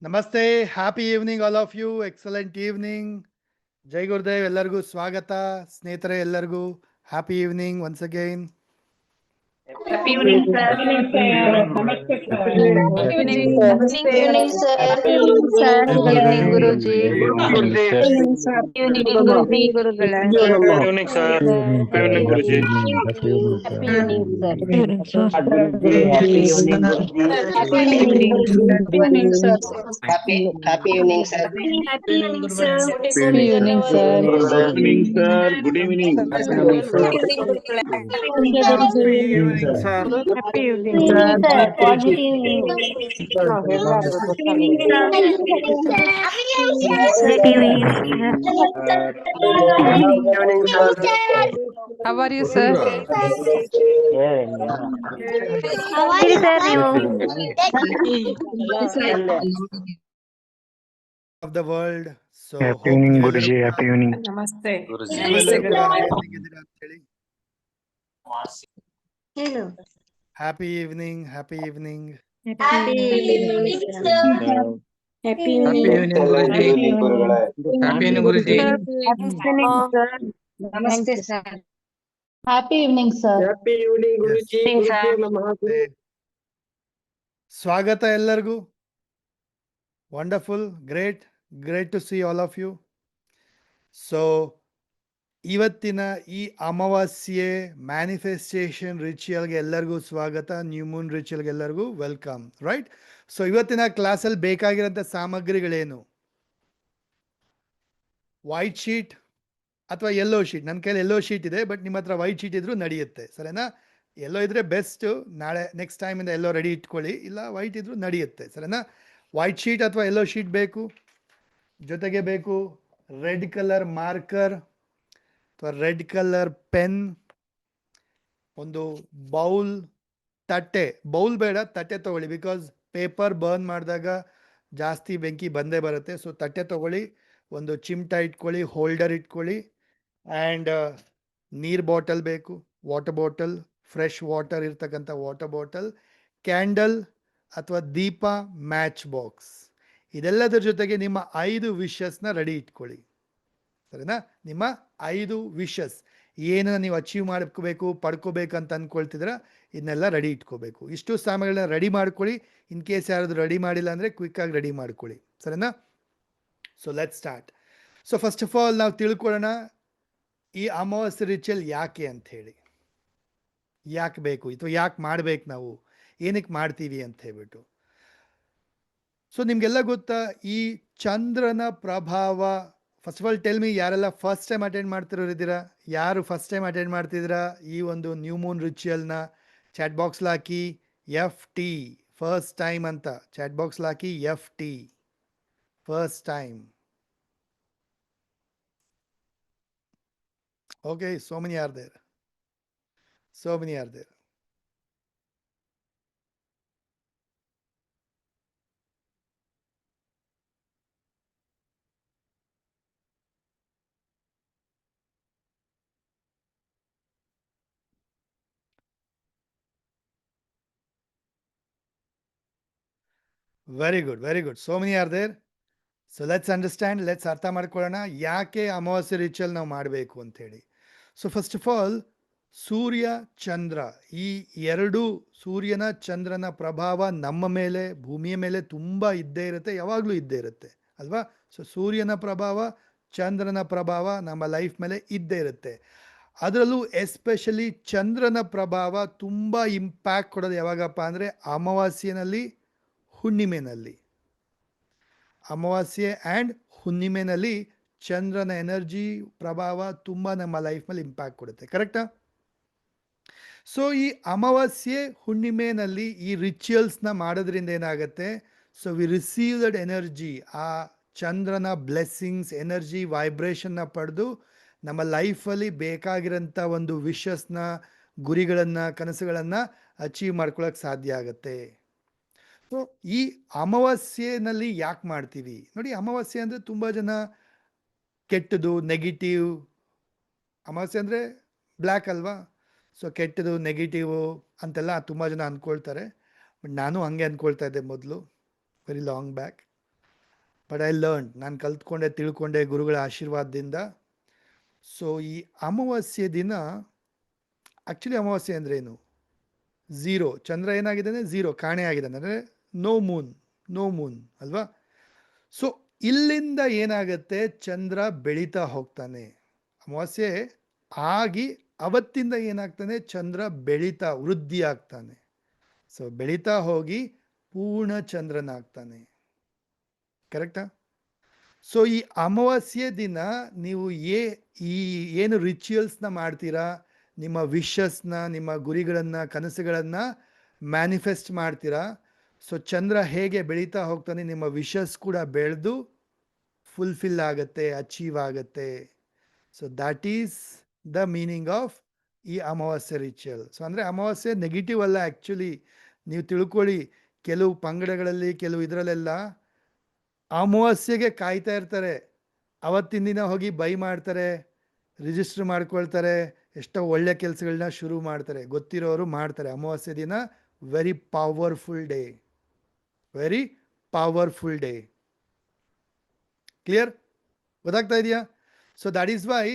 ನಮಸ್ತೆ, happy evening all of you. Excellent evening. Jai Gurudev. ಎಲ್ಲರಿಗೂ ಸ್ವಾಗತ. ಸ್ನೇಹಿತರೆ ಎಲ್ಲರಿಗೂ happy evening once again. Happy evening, sir. Namaste, sir. Happy evening. Good evening, sir. Good evening, sir. Good evening, Guruji. Good evening, sir. Good evening, Guruji. Good evening, sir. Good evening, Guruji. Happy evening, sir. Happy evening, sir. Happy evening, sir. Happy evening, sir. Happy evening, sir. Happy evening, sir. Good evening, sir. Good evening. Happy evening sir. Happy evening, Sir, positive evening. How are you, sir? Of the world. So Happy evening, Guruji. Happy evening. Namaste. ನೀವೆಲ್ಲರೂ ಕೂಡ ಹೇಗಿದ್ದೀರಾ ಅಂತ ಹೇಳಿ. Hello. Happy evening, happy evening. Happy evening, sir. Happy evening, Guruji. Happy evening, Guruji. Namaste, sir. Happy evening, sir. Happy evening, Guruji. ಮತ್ತೆ ಸ್ವಾಗತ ಎಲ್ಲರಿಗೂ. Wonderful, great to see all of you. So ಇವತ್ತಿನ ಈ ಅಮಾವಾಸ್ಯೆ ಮ್ಯಾನಿಫೆಸ್ಟೇಷನ್ ರಿಚುಯಲ್ಗೆ ಎಲ್ಲರಿಗೂ ಸ್ವಾಗತ. New Moon ರಿಚುಯಲ್ಗೆ ಎಲ್ಲರಿಗೂ welcome. Right. So ಇವತ್ತಿನ ಕ್ಲಾಸಲ್ಲಿ ಬೇಕಾಗಿರೋಂಥ ಸಾಮಗ್ರಿಗಳೇನು? ವೈಟ್ ಶೀಟ್ ಅಥವಾ ಯೆಲ್ಲೋ ಶೀಟ್. ನನ್ನ ಕೈಯಲ್ಲಿ ಯೆಲ್ಲೋ ಶೀಟ್ ಇದೆ, ಬಟ್ ನಿಮ್ಮ ಹತ್ರ ವೈಟ್ ಶೀಟ್ ಇದ್ರೂ ನಡೆಯುತ್ತೆ. ಸರಿನಾ? ಯೆಲ್ಲೋ ಇದ್ರೆ ಬೆಸ್ಟು. ನಾಳೆ ನೆಕ್ಸ್ಟ್ ಟೈಮಿಂದ ಯೆಲ್ಲೋ ರೆಡಿ ಇಟ್ಕೊಳ್ಳಿ, ಇಲ್ಲ ವೈಟ್ ಇದ್ರೂ ನಡೆಯುತ್ತೆ. ಸರಿನಾ? ವೈಟ್ ಶೀಟ್ ಅಥವಾ ಯೆಲ್ಲೋ ಶೀಟ್ ಬೇಕು. ಜೊತೆಗೆ ಬೇಕು ರೆಡ್ ಕಲರ್ ಮಾರ್ಕರ್ ಅಥವಾ ರೆಡ್ ಕಲರ್ ಪೆನ್, ಒಂದು ಬೌಲ್, ತಟ್ಟೆ. ಬೌಲ್ ಬೇಡ, ತಟ್ಟೆ ತೊಗೊಳ್ಳಿ. ಬಿಕಾಸ್ ಪೇಪರ್ ಬರ್ನ್ ಮಾಡಿದಾಗ ಜಾಸ್ತಿ ಬೆಂಕಿ ಬಂದೇ ಬರುತ್ತೆ. ಸೊ ತಟ್ಟೆ ತೊಗೊಳ್ಳಿ, ಒಂದು ಚಿಮ್ಟ ಇಟ್ಕೊಳ್ಳಿ, ಹೋಲ್ಡರ್ ಇಟ್ಕೊಳ್ಳಿ. ಆ್ಯಂಡ್ ನೀರು ಬಾಟಲ್ ಬೇಕು, ವಾಟರ್ ಬಾಟಲ್, ಫ್ರೆಶ್ ವಾಟರ್ ಇರ್ತಕ್ಕಂಥ ವಾಟರ್ ಬಾಟಲ್, ಕ್ಯಾಂಡಲ್ ಅಥವಾ ದೀಪ, ಮ್ಯಾಚ್ ಬಾಕ್ಸ್. ಇದೆಲ್ಲದರ ಜೊತೆಗೆ ನಿಮ್ಮ 5 ವಿಶಸ್ನ ರೆಡಿ ಇಟ್ಕೊಳ್ಳಿ. ಸರಿನಾ? ನಿಮ್ಮ 5 ವಿಶಸ್, ಏನನ್ನ ನೀವು ಅಚೀವ್ ಮಾಡ್ಕೋಬೇಕು, ಪಡ್ಕೋಬೇಕಂತ ಅಂದ್ಕೊಳ್ತಿದ್ರ ಇದನ್ನೆಲ್ಲ ರೆಡಿ ಇಟ್ಕೋಬೇಕು. ಇಷ್ಟು ಸಾಮಗ್ರಿಗಳನ್ನ ರೆಡಿ ಮಾಡ್ಕೊಳ್ಳಿ. ಇನ್ ಕೇಸ್ ಯಾರಾದರೂ ರೆಡಿ ಮಾಡಿಲ್ಲ ಅಂದರೆ ಕ್ವಿಕ್ಕಾಗಿ ರೆಡಿ ಮಾಡ್ಕೊಳ್ಳಿ. ಸರಿನಾ? So let's start. So first of all ನಾವು ತಿಳ್ಕೊಳ್ಳೋಣ ಈ ಅಮಾವಾಸ್ಯೆ ರಿಚುವಲ್ ಯಾಕೆ ಅಂತ ಹೇಳಿ. ಯಾಕೆ ಬೇಕು ಅಥವಾ ಯಾಕೆ ಮಾಡ್ಬೇಕು, ನಾವು ಏನಕ್ಕೆ ಮಾಡ್ತೀವಿ ಅಂತ ಹೇಳ್ಬಿಟ್ಟು. ಸೊ ನಿಮಗೆಲ್ಲ ಗೊತ್ತಾ ಈ ಚಂದ್ರನ ಪ್ರಭಾವ. First of all tell me, ಯಾರೆಲ್ಲ ಫಸ್ಟ್ ಟೈಮ್ ಅಟೆಂಡ್ ಮಾಡ್ತಿರೋರಿದ್ದೀರಾ? ಯಾರು ಫಸ್ಟ್ ಟೈಮ್ ಅಟೆಂಡ್ ಮಾಡ್ತಿದ್ದೀರಾ ಈ ಒಂದು ನ್ಯೂ ಮೂನ್ ರಿಚುವಲ್ನ? ಚಾಟ್ ಬಾಕ್ಸ್ ಹಾಕಿ FT ಫಸ್ಟ್ ಟೈಮ್ ಅಂತ. Chat box hockey FT first time. Okay, so many are there. Very good. So many are there. So let's understand, let's ಅರ್ಥ ಮಾಡ್ಕೊಳ್ಳೋಣ ಯಾಕೆ ಅಮಾವಾಸ್ಯೆ ritual ನಾವು ಮಾಡಬೇಕು ಅಂಥೇಳಿ. ಸೊ ಫಸ್ಟ್ ಆಫ್ ಆಲ್, ಸೂರ್ಯ ಚಂದ್ರ, ಈ ಎರಡೂ, ಸೂರ್ಯನ ಚಂದ್ರನ ಪ್ರಭಾವ ನಮ್ಮ ಮೇಲೆ, ಭೂಮಿಯ ಮೇಲೆ ತುಂಬ ಇದ್ದೇ ಇರುತ್ತೆ, ಯಾವಾಗಲೂ ಇದ್ದೇ ಇರುತ್ತೆ ಅಲ್ವಾ? ಸೊ ಸೂರ್ಯನ ಪ್ರಭಾವ, ಚಂದ್ರನ ಪ್ರಭಾವ ನಮ್ಮ ಲೈಫ್ ಮೇಲೆ ಇದ್ದೇ ಇರುತ್ತೆ. ಅದರಲ್ಲೂ ಎಸ್ಪೆಷಲಿ ಚಂದ್ರನ ಪ್ರಭಾವ ತುಂಬ ಇಂಪ್ಯಾಕ್ಟ್ ಕೊಡೋದು ಯಾವಾಗಪ್ಪ ಅಂದರೆ ಅಮಾವಾಸ್ಯೆನಲ್ಲಿ, ಹುಣ್ಣಿಮೆನಲ್ಲಿ. ಅಮಾವಾಸ್ಯೆ ಆ್ಯಂಡ್ ಹುಣ್ಣಿಮೆನಲ್ಲಿ ಚಂದ್ರನ ಎನರ್ಜಿ ಪ್ರಭಾವ ತುಂಬ ನಮ್ಮ ಲೈಫ್ ಮೇಲೆ ಇಂಪ್ಯಾಕ್ಟ್ ಕೊಡುತ್ತೆ. ಕರೆಕ್ಟಾ? ಸೊ ಈ ಅಮಾವಾಸ್ಯೆ ಹುಣ್ಣಿಮೆನಲ್ಲಿ ಈ ರಿಚುವಲ್ಸ್ನ ಮಾಡೋದ್ರಿಂದ ಏನಾಗುತ್ತೆ, so we receive that energy, ಆ ಚಂದ್ರನ ಬ್ಲೆಸ್ಸಿಂಗ್ಸ್, ಎನರ್ಜಿ, ವೈಬ್ರೇಷನ್ನ ಪಡೆದು ನಮ್ಮ ಲೈಫಲ್ಲಿ ಬೇಕಾಗಿರೋಂಥ ಒಂದು ವಿಶಸ್ನ, ಗುರಿಗಳನ್ನು, ಕನಸುಗಳನ್ನು ಅಚೀವ್ ಮಾಡ್ಕೊಳ್ಳೋಕೆ ಸಾಧ್ಯ ಆಗುತ್ತೆ. ಸೊ ಈ ಅಮಾವಾಸ್ಯೆನಲ್ಲಿ ಯಾಕೆ ಮಾಡ್ತೀವಿ ನೋಡಿ. ಅಮಾವಾಸ್ಯೆ ಅಂದರೆ ತುಂಬ ಜನ ಕೆಟ್ಟದು, ನೆಗೆಟಿವ್. ಅಮಾವಾಸ್ಯೆ ಅಂದರೆ ಬ್ಲ್ಯಾಕ್ ಅಲ್ವಾ? ಸೊ ಕೆಟ್ಟದು, ನೆಗೆಟಿವು ಅಂತೆಲ್ಲ ತುಂಬ ಜನ ಅಂದ್ಕೊಳ್ತಾರೆ. ಬಟ್ ನಾನು ಹಂಗೆ ಅಂದ್ಕೊಳ್ತಾ ಇದ್ದೆ ಮೊದಲು, very long back. But I learn, ನಾನು ಕಲ್ತ್ಕೊಂಡೆ ತಿಳ್ಕೊಂಡೆ ಗುರುಗಳ ಆಶೀರ್ವಾದದಿಂದ. ಸೊ ಈ ಅಮಾವಾಸ್ಯೆ ದಿನ, ಆ್ಯಕ್ಚುಲಿ ಅಮಾವಾಸ್ಯೆ ಅಂದರೆ ಏನು? ಝೀರೋ, ಚಂದ್ರ ಏನಾಗಿದ್ದಾನೆ? ಝೀರೋ, ಕಾಣೆ ಆಗಿದ್ದಾನೆ, ಅಂದರೆ ನೋ ಮೂನ್ ಅಲ್ವಾ? ಸೊ ಇಲ್ಲಿಂದ ಏನಾಗುತ್ತೆ, ಚಂದ್ರ ಬೆಳೀತಾ ಹೋಗ್ತಾನೆ. ಅಮಾವಾಸ್ಯೆ ಆಗಿ ಅವತ್ತಿಂದ ಏನಾಗ್ತಾನೆ, ಚಂದ್ರ ಬೆಳೀತಾ ವೃದ್ಧಿ ಆಗ್ತಾನೆ. ಸೊ ಬೆಳೀತಾ ಹೋಗಿ ಪೂರ್ಣ ಚಂದ್ರನಾಗ್ತಾನೆ. ಕರೆಕ್ಟಾ? ಸೊ ಈ ಅಮಾವಾಸ್ಯೆ ದಿನ ನೀವು ಈ ಏನು ರಿಚುವಲ್ಸ್ನ ಮಾಡ್ತೀರಾ, ನಿಮ್ಮ ವಿಶಸ್ನ, ನಿಮ್ಮ ಗುರಿಗಳನ್ನು, ಕನಸುಗಳನ್ನು ಮ್ಯಾನಿಫೆಸ್ಟ್ ಮಾಡ್ತೀರಾ. ಸೊ ಚಂದ್ರ ಹೇಗೆ ಬೆಳೀತಾ ಹೋಗ್ತಾನೆ, ನಿಮ್ಮ ವಿಶಸ್ ಕೂಡ ಬೆಳೆದು ಫುಲ್ಫಿಲ್ ಆಗುತ್ತೆ, ಅಚೀವ್ ಆಗುತ್ತೆ. So that is the meaning of ಈ ಅಮಾವಾಸ್ಯೆ ರಿಚುವಲ್. ಸೊ ಅಂದರೆ ಅಮಾವಾಸ್ಯೆ ನೆಗೆಟಿವ್ ಅಲ್ಲ. ಆ್ಯಕ್ಚುಲಿ ನೀವು ತಿಳ್ಕೊಳ್ಳಿ, ಕೆಲವು ಪಂಗಡಗಳಲ್ಲಿ, ಕೆಲವು ಇದರಲ್ಲೆಲ್ಲ ಅಮಾವಾಸ್ಯೆಗೆ ಕಾಯ್ತಾ ಇರ್ತಾರೆ. ಅವತ್ತಿನ ದಿನ ಹೋಗಿ ಬೈ ಮಾಡ್ತಾರೆ, ರಿಜಿಸ್ಟರ್ ಮಾಡ್ಕೊಳ್ತಾರೆ, ಎಷ್ಟೋ ಒಳ್ಳೆ ಕೆಲಸಗಳನ್ನ ಶುರು ಮಾಡ್ತಾರೆ. ಗೊತ್ತಿರೋರು ಮಾಡ್ತಾರೆ. ಅಮಾವಾಸ್ಯೆ ದಿನ very powerful day, very powerful day. Clear? ಗೊತ್ತಾಗ್ತಾ ಇದೆಯಾ? So that is why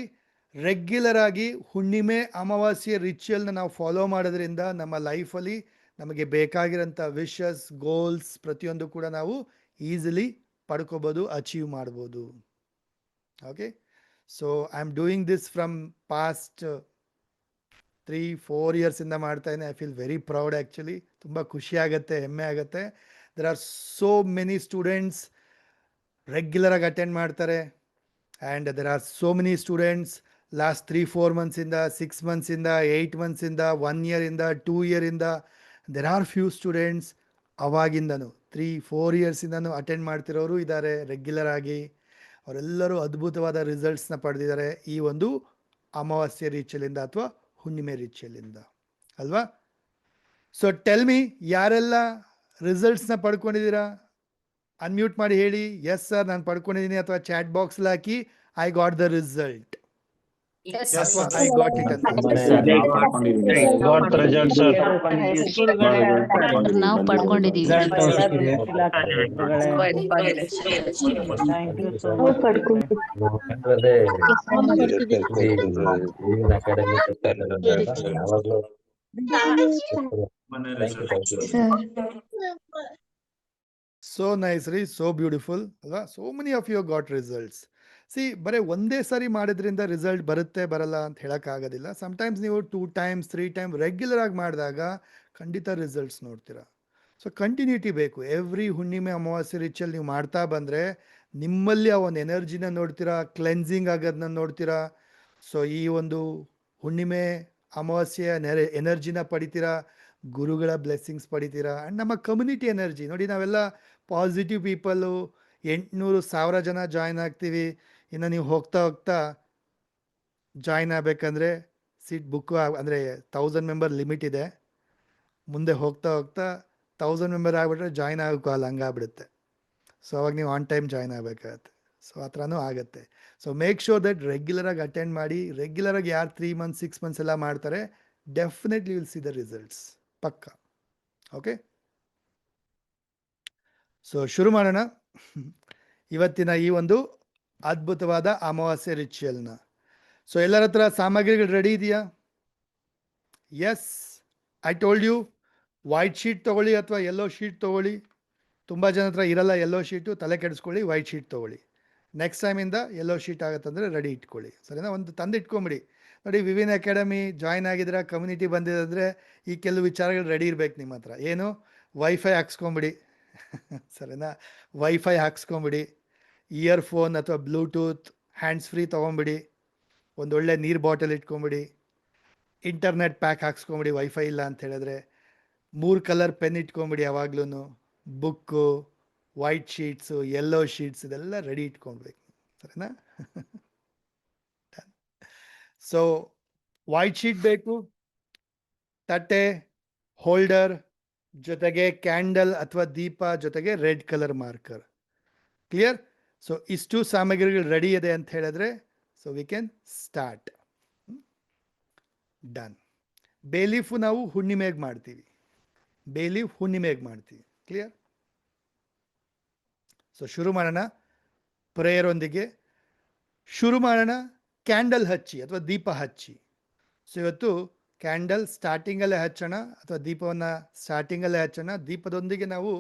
regular ಆಗಿ ಹುಣ್ಣಿಮೆ ಅಮಾವಾಸ್ಯೆ ರಿಚುವಲ್ನ ನಾವು ಫಾಲೋ ಮಾಡೋದ್ರಿಂದ ನಮ್ಮ ಲೈಫಲ್ಲಿ ನಮಗೆ ಬೇಕಾಗಿರೋಂಥ ವಿಶಸ್, ಗೋಲ್ಸ್ ಪ್ರತಿಯೊಂದು ಕೂಡ ನಾವು ಈಸಿಲಿ ಪಡ್ಕೋಬೋದು, ಅಚೀವ್ ಮಾಡ್ಬೋದು. Okay, so I am doing this from past 3-4 ಇಯರ್ಸಿಂದ ಮಾಡ್ತಾ ಇದ್ದೀನಿ. I feel very proud. Actually ತುಂಬ ಖುಷಿ ಆಗುತ್ತೆ, ಹೆಮ್ಮೆ ಆಗುತ್ತೆ. There are so many students ರೆಗ್ಯುಲರಾಗಿ ಅಟೆಂಡ್ ಮಾಡ್ತಾರೆ. And there are so many students last 3-4 ಮಂತ್ಸಿಂದ, 6 ಮಂತ್ಸಿಂದ, 8 ಮಂತ್ಸಿಂದ, 1 ಇಯರಿಂದ, 2 ಇಯರಿಂದ. ದೆರ್ ಆರ್ ಫ್ಯೂ ಸ್ಟೂಡೆಂಟ್ಸ್ ಅವಾಗಿಂದನೂ 3-4 ಇಯರ್ಸಿಂದನೂ ಅಟೆಂಡ್ ಮಾಡ್ತಿರೋರು ಇದ್ದಾರೆ ರೆಗ್ಯುಲರ್ ಆಗಿ. ಅವರೆಲ್ಲರೂ ಅದ್ಭುತವಾದ ರಿಸಲ್ಟ್ಸ್ನ ಪಡೆದಿದ್ದಾರೆ ಈ ಒಂದು ಅಮಾವಾಸ್ಯೆ ರಿಚುವಲಿಂದ ಅಥವಾ ಹುಣ್ಣಿಮೆ ರಿಚುವಲಿಂದ, ಅಲ್ವಾ? ಸೊ ಟೆಲ್ ಮಿ, ಯಾರೆಲ್ಲ ರಿಸಲ್ಟ್ಸ್ನ ಪಡ್ಕೊಂಡಿದ್ದೀರಾ? ಅನ್ಮ್ಯೂಟ್ ಮಾಡಿ ಹೇಳಿ, ಎಸ್ ಸರ್ ನಾನು ಪಡ್ಕೊಂಡಿದ್ದೀನಿ, ಅಥವಾ ಚಾಟ್ ಬಾಕ್ಸ್ಲಿ ಹಾಕಿ ಐ ಗಾಟ್ ದ ರಿಸಲ್ಟ್, ಅಥವಾ ಐ ಗಾಟ್ ಇಟ್ ಅಂತ. got the result, sir. ನಾವು ಪಡ್ಕೊಂಡಿದೀವಿ. ಸೋ ನೈಸ್ ರೀ, ಸೋ ಬ್ಯೂಟಿಫುಲ್ ಅಲ್ವಾ? So many of you got results. See, ಬರೀ ಒಂದೇ ಸಾರಿ ಮಾಡೋದ್ರಿಂದ ರಿಸಲ್ಟ್ ಬರುತ್ತೆ ಬರಲ್ಲ ಅಂತ ಹೇಳೋಕ್ಕಾಗೋದಿಲ್ಲ. ಸಮ್ಟೈಮ್ಸ್ ನೀವು 2 times 3 times ರೆಗ್ಯುಲರ್ ಆಗಿ ಮಾಡಿದಾಗ ಖಂಡಿತ ರಿಸಲ್ಟ್ಸ್ ನೋಡ್ತೀರಾ. ಸೊ ಕಂಟಿನ್ಯೂಟಿ ಬೇಕು. ಎವ್ರಿ ಹುಣ್ಣಿಮೆ ಅಮಾವಾಸ್ಯೆ ರಿಚುವಲ್ ನೀವು ಮಾಡ್ತಾ ಬಂದರೆ ನಿಮ್ಮಲ್ಲಿ ಆ ಒಂದು ಎನರ್ಜಿನ ನೋಡ್ತೀರಾ, ಕ್ಲೆನ್ಸಿಂಗ್ ಆಗೋದನ್ನ ನೋಡ್ತೀರಾ. ಸೊ ಈ ಒಂದು ಹುಣ್ಣಿಮೆ ಅಮಾವಾಸ್ಯೆಯ ಎನರ್ಜಿನ ಪಡಿತೀರಾ, ಗುರುಗಳ ಬ್ಲೆಸ್ಸಿಂಗ್ಸ್ ಪಡಿತೀರಾ. ಆ್ಯಂಡ್ ನಮ್ಮ ಕಮ್ಯುನಿಟಿ ಎನರ್ಜಿ ನೋಡಿ, ನಾವೆಲ್ಲ ಪಾಸಿಟಿವ್ ಪೀಪಲ್ಲು, 800-1000 ಜನ ಜಾಯ್ನ್ ಆಗ್ತೀವಿ. ಇನ್ನು ನೀವು ಹೋಗ್ತಾ ಹೋಗ್ತಾ ಜಾಯ್ನ್ ಆಗಬೇಕಂದ್ರೆ ಸೀಟ್ ಬುಕ್ ಅಂದರೆ 1000 ಮೆಂಬರ್ ಲಿಮಿಟ್ ಇದೆ. ಮುಂದೆ ಹೋಗ್ತಾ ಹೋಗ್ತಾ 1000 ಮೆಂಬರ್ ಆಗಿಬಿಟ್ರೆ ಜಾಯ್ನ್ ಆಗೋಕ್ಕಲ್ಲ, ಹಂಗಾಗ್ಬಿಡುತ್ತೆ. ಸೊ ಅವಾಗ ನೀವು ಆನ್ ಟೈಮ್ ಜಾಯ್ನ್ ಆಗಬೇಕಾಗತ್ತೆ. ಸೊ ಆ ಥರನೂ ಆಗುತ್ತೆ. ಸೊ ಮೇಕ್ ಶೋರ್ ದಟ್ ರೆಗ್ಯುಲರಾಗಿ ಅಟೆಂಡ್ ಮಾಡಿ. ರೆಗ್ಯುಲರಾಗಿ ಯಾರು 3 months 6 months ಎಲ್ಲ ಮಾಡ್ತಾರೆ, definitely will see the results, ಪಕ್ಕ. ಓಕೆ, ಸೊ ಶುರು ಮಾಡೋಣ ಇವತ್ತಿನ ಈ ಒಂದು ಅದ್ಭುತವಾದ ಅಮಾವಾಸ್ಯೆ ರಿಚುವಲ್ನ. ಸೊ ಎಲ್ಲರ ಹತ್ರ ಸಾಮಗ್ರಿಗಳು ರೆಡಿ ಇದೆಯಾ? Yes, I told you, white sheet ತೊಗೊಳ್ಳಿ ಅಥವಾ ಯೆಲ್ಲೋ ಶೀಟ್ ತೊಗೊಳ್ಳಿ. ತುಂಬ ಜನ ಹತ್ರ ಇರಲ್ಲ ಯೆಲ್ಲೋ ಶೀಟು, ತಲೆ ಕೆಡಿಸ್ಕೊಳ್ಳಿ, ವೈಟ್ ಶೀಟ್ ತೊಗೊಳ್ಳಿ. ನೆಕ್ಸ್ಟ್ ಟೈಮಿಂದ ಯೆಲ್ಲೋ ಶೀಟ್ ಆಗುತ್ತಂದರೆ ರೆಡಿ ಇಟ್ಕೊಳ್ಳಿ, ಸರಿನಾ? ಒಂದು ತಂದು ಇಟ್ಕೊಂಬಿಡಿ. ನೋಡಿ, ವಿವಿನ್ ಅಕಾಡೆಮಿ ಜಾಯ್ನ್ ಆಗಿದ್ರೆ, ಕಮ್ಯುನಿಟಿ ಬಂದಿದ್ರೆ ಈ ಕೆಲವು ವಿಚಾರಗಳು ರೆಡಿ ಇರಬೇಕು ನಿಮ್ಮ ಹತ್ರ. ಏನು? ವೈಫೈ ಹಾಕ್ಸ್ಕೊಂಬಿಡಿ, ಸರಿನಾ? ವೈಫೈ ಹಾಕ್ಸ್ಕೊಂಬಿಡಿ, ಇಯರ್ಫೋನ್ ಅಥವಾ ಬ್ಲೂಟೂತ್ ಹ್ಯಾಂಡ್ಸ್ ಫ್ರೀ ತೊಗೊಂಬಿಡಿ, ಒಂದೊಳ್ಳೆ ನೀರು ಬಾಟಲ್ ಇಟ್ಕೊಂಬಿಡಿ, ಇಂಟರ್ನೆಟ್ ಪ್ಯಾಕ್ ಹಾಕ್ಸ್ಕೊಂಬಿಡಿ ವೈಫೈ ಇಲ್ಲ ಅಂತ ಹೇಳಿದ್ರೆ, 3 ಕಲರ್ ಪೆನ್ ಇಟ್ಕೊಂಬಿಡಿ ಯಾವಾಗ್ಲೂ, book, white sheets, yellow sheets ಇದೆಲ್ಲ ರೆಡಿ ಇಟ್ಕೊಳ್ಬೇಕು, ಸರಿನಾ? ಸೊ ವೈಟ್ ಶೀಟ್ ಬೇಕು, ತಟ್ಟೆ, ಹೋಲ್ಡರ್, ಜೊತೆಗೆ ಕ್ಯಾಂಡಲ್ ಅಥವಾ ದೀಪ, ಜೊತೆಗೆ red colour marker. Clear? So ಇಷ್ಟು ಸಾಮಗ್ರಿಗಳು ರೆಡಿ ಇದೆ ಅಂತ ಹೇಳಿದ್ರೆ, so we can start. Done. Belief ನಾವು ಹುಣ್ಣಿಮೆಗೆ ಮಾಡ್ತೀವಿ, ಬೇಲೀಫ್ ಹುಣ್ಣಿಮೆಗೆ ಮಾಡ್ತೀವಿ. ಕ್ಲಿಯರ್? ಸೊ ಶುರು ಮಾಡೋಣ. ಪ್ರೇಯರ್ ಒಂದಿಗೆ ಶುರು ಮಾಡೋಣ. ಕ್ಯಾಂಡಲ್ ಹಚ್ಚಿ ಅಥವಾ ದೀಪ ಹಚ್ಚಿ. ಸೊ ಇವತ್ತು ಕ್ಯಾಂಡಲ್ ಸ್ಟಾರ್ಟಿಂಗಲ್ಲೇ ಹಚ್ಚೋಣ ಅಥವಾ ದೀಪವನ್ನು ಸ್ಟಾರ್ಟಿಂಗಲ್ಲೇ ಹಚ್ಚೋಣ. ದೀಪದೊಂದಿಗೆ ನಾವು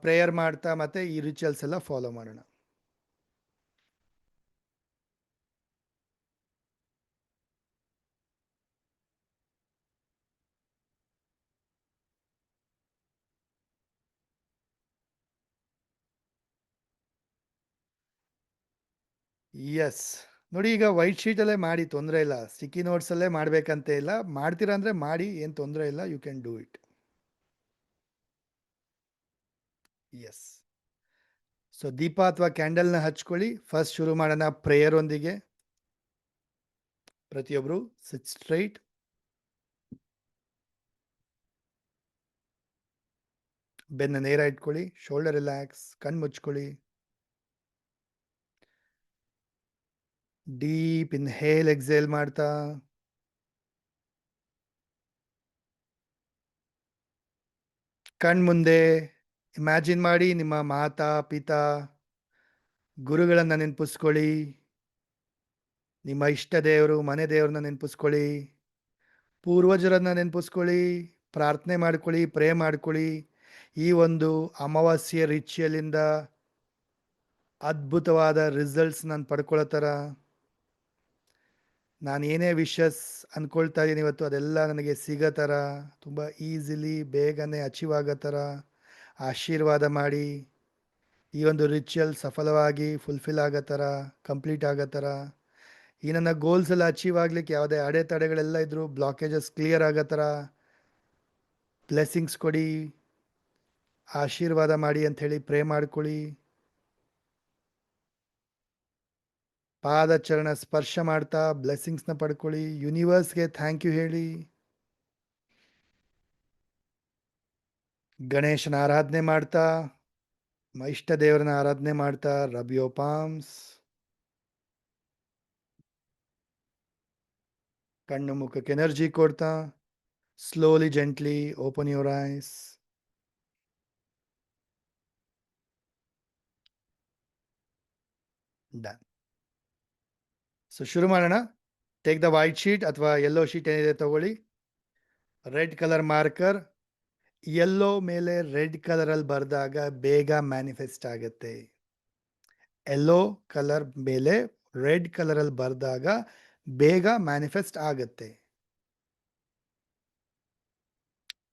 ಪ್ರೇಯರ್ ಮಾಡ್ತಾ ಮತ್ತು ಈ ರಿಚುವಲ್ಸ್ ಎಲ್ಲ ಫಾಲೋ ಮಾಡೋಣ. ಎಸ್, ನೋಡಿ, ಈಗ ವೈಟ್ ಶೀಟಲ್ಲೇ ಮಾಡಿ, ತೊಂದರೆ ಇಲ್ಲ. ಸ್ಟಿಕ್ಕಿ ನೋಟ್ಸಲ್ಲೇ ಮಾಡಬೇಕಂತ ಇಲ್ಲ. ಮಾಡ್ತೀರಾ ಅಂದರೆ ಮಾಡಿ, ಏನು ತೊಂದರೆ ಇಲ್ಲ. You can do it. Yes. So ದೀಪ ಅಥವಾ ಕ್ಯಾಂಡಲ್ನ ಹಚ್ಕೊಳ್ಳಿ. ಫಸ್ಟ್ ಶುರು ಮಾಡೋಣ ಪ್ರೇಯರ್ ಒಂದಿಗೆ. ಪ್ರತಿಯೊಬ್ಬರು ಸಿಟ್ ಸ್ಟ್ರೈಟ್. ಬೆನ್ನ ನೇರ ಇಟ್ಕೊಳ್ಳಿ. Shoulder relax. ಕಣ್ಣು ಮುಚ್ಕೊಳ್ಳಿ. ಡೀಪ್ ಇನ್ಹೇಲ್ ಎಕ್ಸೇಲ್ ಮಾಡ್ತಾ ಕಣ್ ಮುಂದೆ ಇಮ್ಯಾಜಿನ್ ಮಾಡಿ ನಿಮ್ಮ ಮಾತಾ ಪಿತಾ ಗುರುಗಳನ್ನು ನೆನಪಿಸ್ಕೊಳ್ಳಿ. ನಿಮ್ಮ ಇಷ್ಟ ದೇವರು, ಮನೆ ದೇವ್ರನ್ನ ನೆನಪಿಸ್ಕೊಳ್ಳಿ. ಪೂರ್ವಜರನ್ನ ನೆನಪಿಸ್ಕೊಳ್ಳಿ. ಪ್ರಾರ್ಥನೆ ಮಾಡ್ಕೊಳ್ಳಿ, ಪ್ರೇ ಮಾಡ್ಕೊಳ್ಳಿ. ಈ ಒಂದು ಅಮಾವಾಸ್ಯೆ ರಿಚುವಲಿಂದ ಅದ್ಭುತವಾದ ರಿಸಲ್ಟ್ಸ್ ನಾನು ಪಡ್ಕೊಳ್ಳೋ ಥರ, ನಾನು ಏನೇ ವಿಶಸ್ ಅಂದ್ಕೊಳ್ತಾ ಇದ್ದೀನಿ ಇವತ್ತು ಅದೆಲ್ಲ ನನಗೆ ಸಿಗೋ ಥರ, ತುಂಬ ಈಸಿಲಿ ಬೇಗನೆ ಅಚೀವ್ ಆಗೋ ಥರ ಆಶೀರ್ವಾದ ಮಾಡಿ. ಈ ಒಂದು ರಿಚುವಲ್ ಸಫಲವಾಗಿ ಫುಲ್ಫಿಲ್ ಆಗೋ ಥರ, ಕಂಪ್ಲೀಟ್ ಆಗೋ ಥರ, ಈ ನನ್ನ ಗೋಲ್ಸ್ ಎಲ್ಲ ಅಚೀವ್ ಆಗಲಿಕ್ಕೆ ಯಾವುದೇ ಅಡೆತಡೆಗಳೆಲ್ಲ ಇದ್ದರೂ ಬ್ಲಾಕೇಜಸ್ ಕ್ಲಿಯರ್ ಆಗೋ ಥರ ಬ್ಲೆಸ್ಸಿಂಗ್ಸ್ ಕೊಡಿ, ಆಶೀರ್ವಾದ ಮಾಡಿ ಅಂಥೇಳಿ ಪ್ರೇ ಮಾಡ್ಕೊಳ್ಳಿ. ಪಾದಚರಣ ಸ್ಪರ್ಶ ಮಾಡ್ತಾ ಬ್ಲೆಸ್ಸಿಂಗ್ಸ್ನ ಪಡ್ಕೊಳ್ಳಿ. ಯೂನಿವರ್ಸ್ಗೆ ಥ್ಯಾಂಕ್ ಯು ಹೇಳಿ. ಗಣೇಶನ ಆರಾಧನೆ ಮಾಡ್ತಾ, ಇಷ್ಟ ದೇವರನ್ನ ಆರಾಧನೆ ಮಾಡ್ತಾ ರಬ್ ಯೋರ್ ಪಾಮ್ಸ್. ಕಣ್ಣು ಮುಖಕ್ಕೆ ಎನರ್ಜಿ ಕೊಡ್ತಾ slowly gently open your eyes. Done. So ಶುರು ಮಾಡೋಣ. ಟೇಕ್ ದ ವೈಟ್ ಶೀಟ್ ಅಥವಾ ಯೆಲ್ಲೋ ಶೀಟ್ ಏನಿದೆ ತಗೊಳ್ಳಿ. Red colour marker. ಯೆಲ್ಲೋ ಮೇಲೆ ರೆಡ್ ಕಲರಲ್ಲಿ ಬರೆದಾಗ ಬೇಗ ಮ್ಯಾನಿಫೆಸ್ಟ್ ಆಗುತ್ತೆ. ಯೆಲ್ಲೋ ಕಲರ್ ಮೇಲೆ ರೆಡ್ ಕಲರಲ್ಲಿ ಬರೆದಾಗ ಬೇಗ ಮ್ಯಾನಿಫೆಸ್ಟ್ ಆಗುತ್ತೆ.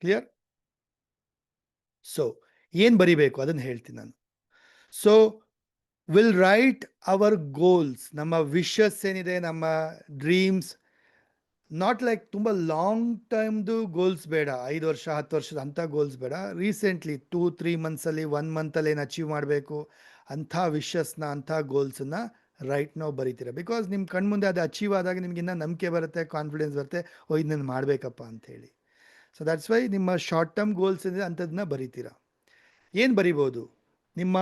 ಕ್ಲಿಯರ್? ಸೊ ಏನು ಬರಿಬೇಕು ಅದನ್ನು ಹೇಳ್ತೀನಿ ನಾನು. So will write our goals, ನಮ್ಮ ವಿಶಸ್ ಏನಿದೆ, ನಮ್ಮ ಡ್ರೀಮ್ಸ್. ನಾಟ್ ಲೈಕ್ ತುಂಬ ಲಾಂಗ್ ಟೈಮ್ದು ಗೋಲ್ಸ್ ಬೇಡ, 5 ವರ್ಷ 10 ವರ್ಷದ ಅಂಥ ಗೋಲ್ಸ್ ಬೇಡ. ರೀಸೆಂಟ್ಲಿ 2-3 ಮಂತ್ಸಲ್ಲಿ 1 ಮಂತಲ್ಲಿ ಏನು ಅಚೀವ್ ಮಾಡಬೇಕು ಅಂಥ ವಿಶಸ್ನ, ಅಂಥ ಗೋಲ್ಸನ್ನು ರೈಟ್ ನಾವು ಬರೀತೀರ. ಬಿಕಾಸ್ ನಿಮ್ಮ ಕಣ್ಮುಂದೆ ಅದು ಅಚೀವ್ ಆದಾಗ ನಿಮಗಿನ್ನ ನಂಬಿಕೆ ಬರುತ್ತೆ, ಕಾನ್ಫಿಡೆನ್ಸ್ ಬರುತ್ತೆ, ಓ ಇದು ನಾನು ಮಾಡಬೇಕಪ್ಪ ಅಂಥೇಳಿ. ಸೊ ದ್ಯಾಟ್ಸ್ ವೈ ನಿಮ್ಮ ಶಾರ್ಟ್ ಟರ್ಮ್ ಗೋಲ್ಸ್ ಏನಿದೆ ಅಂಥದ್ದನ್ನ ಬರೀತೀರ. ಏನು ಬರಿಬೋದು? ನಿಮ್ಮ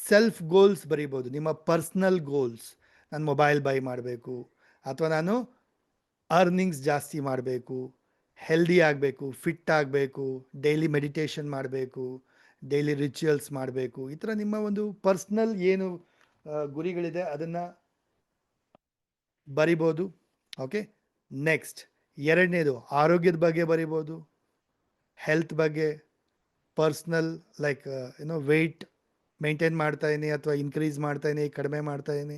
ಸೆಲ್ಫ್ ಗೋಲ್ಸ್ ಬರಿಬೋದು, ನಿಮ್ಮ ಪರ್ಸ್ನಲ್ ಗೋಲ್ಸ್. ನಾನು ಮೊಬೈಲ್ ಬೈ ಮಾಡಬೇಕು, ಅಥವಾ ನಾನು ಅರ್ನಿಂಗ್ಸ್ ಜಾಸ್ತಿ ಮಾಡಬೇಕು, ಹೆಲ್ದಿ ಆಗಬೇಕು, ಫಿಟ್ ಆಗಬೇಕು, ಡೈಲಿ ಮೆಡಿಟೇಷನ್ ಮಾಡಬೇಕು, ಡೈಲಿ ರಿಚುವಲ್ಸ್ ಮಾಡಬೇಕು. ಈ ಥರ ನಿಮ್ಮ ಒಂದು ಪರ್ಸ್ನಲ್ ಏನು ಗುರಿಗಳಿದೆ ಅದನ್ನು ಬರಿಬೋದು. ಓಕೆ. ನೆಕ್ಸ್ಟ್ ಎರಡನೇದು ಆರೋಗ್ಯದ ಬಗ್ಗೆ ಬರಿಬೋದು, ಹೆಲ್ತ್ ಬಗ್ಗೆ, ಪರ್ಸ್ನಲ್ ಲೈಕ್ ವೆಯ್ಟ್ ಮೇಂಟೈನ್ ಮಾಡ್ತಾಯಿನಿ ಅಥವಾ ಇನ್ಕ್ರೀಸ್ ಮಾಡ್ತಾಯಿನಿ, ಕಡಿಮೆ ಮಾಡ್ತಾಯಿನಿ.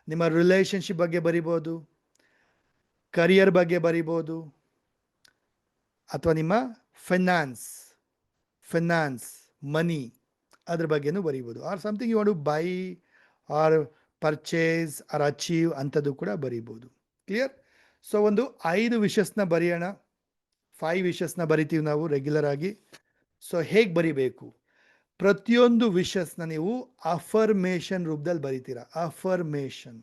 ನಿಮ್ಮ ರಿಲೇಷನ್ಶಿಪ್ ಬಗ್ಗೆ ಬರಿಬೋದು, ಕರಿಯರ್ ಬಗ್ಗೆ ಬರಿಬೋದು, ಅಥವಾ ನಿಮ್ಮ ಫೈನಾನ್ಸ್ ಮನಿ ಅದ್ರ ಬಗ್ಗೆನೂ ಬರಿಬೋದು. Or something you want to buy or purchase or achieve ಅಂಥದ್ದು ಕೂಡ ಬರಿಬೋದು. ಕ್ಲಿಯರ್? ಸೊ ಒಂದು 5 ವಿಶಸ್ನ ಬರೆಯೋಣ. 5 ವಿಶಸ್ನ ಬರಿತೀವಿ ನಾವು ರೆಗ್ಯುಲರ್ ಆಗಿ. ಸೊ ಹೇಗೆ ಬರಿಬೇಕು? ಪ್ರತಿಯೊಂದು ವಿಶಸ್ನ ನೀವು ಅಫರ್ಮೇಷನ್ ರೂಪದಲ್ಲಿ ಬರಿತೀರಾ. ಅಫರ್ಮೇಷನ್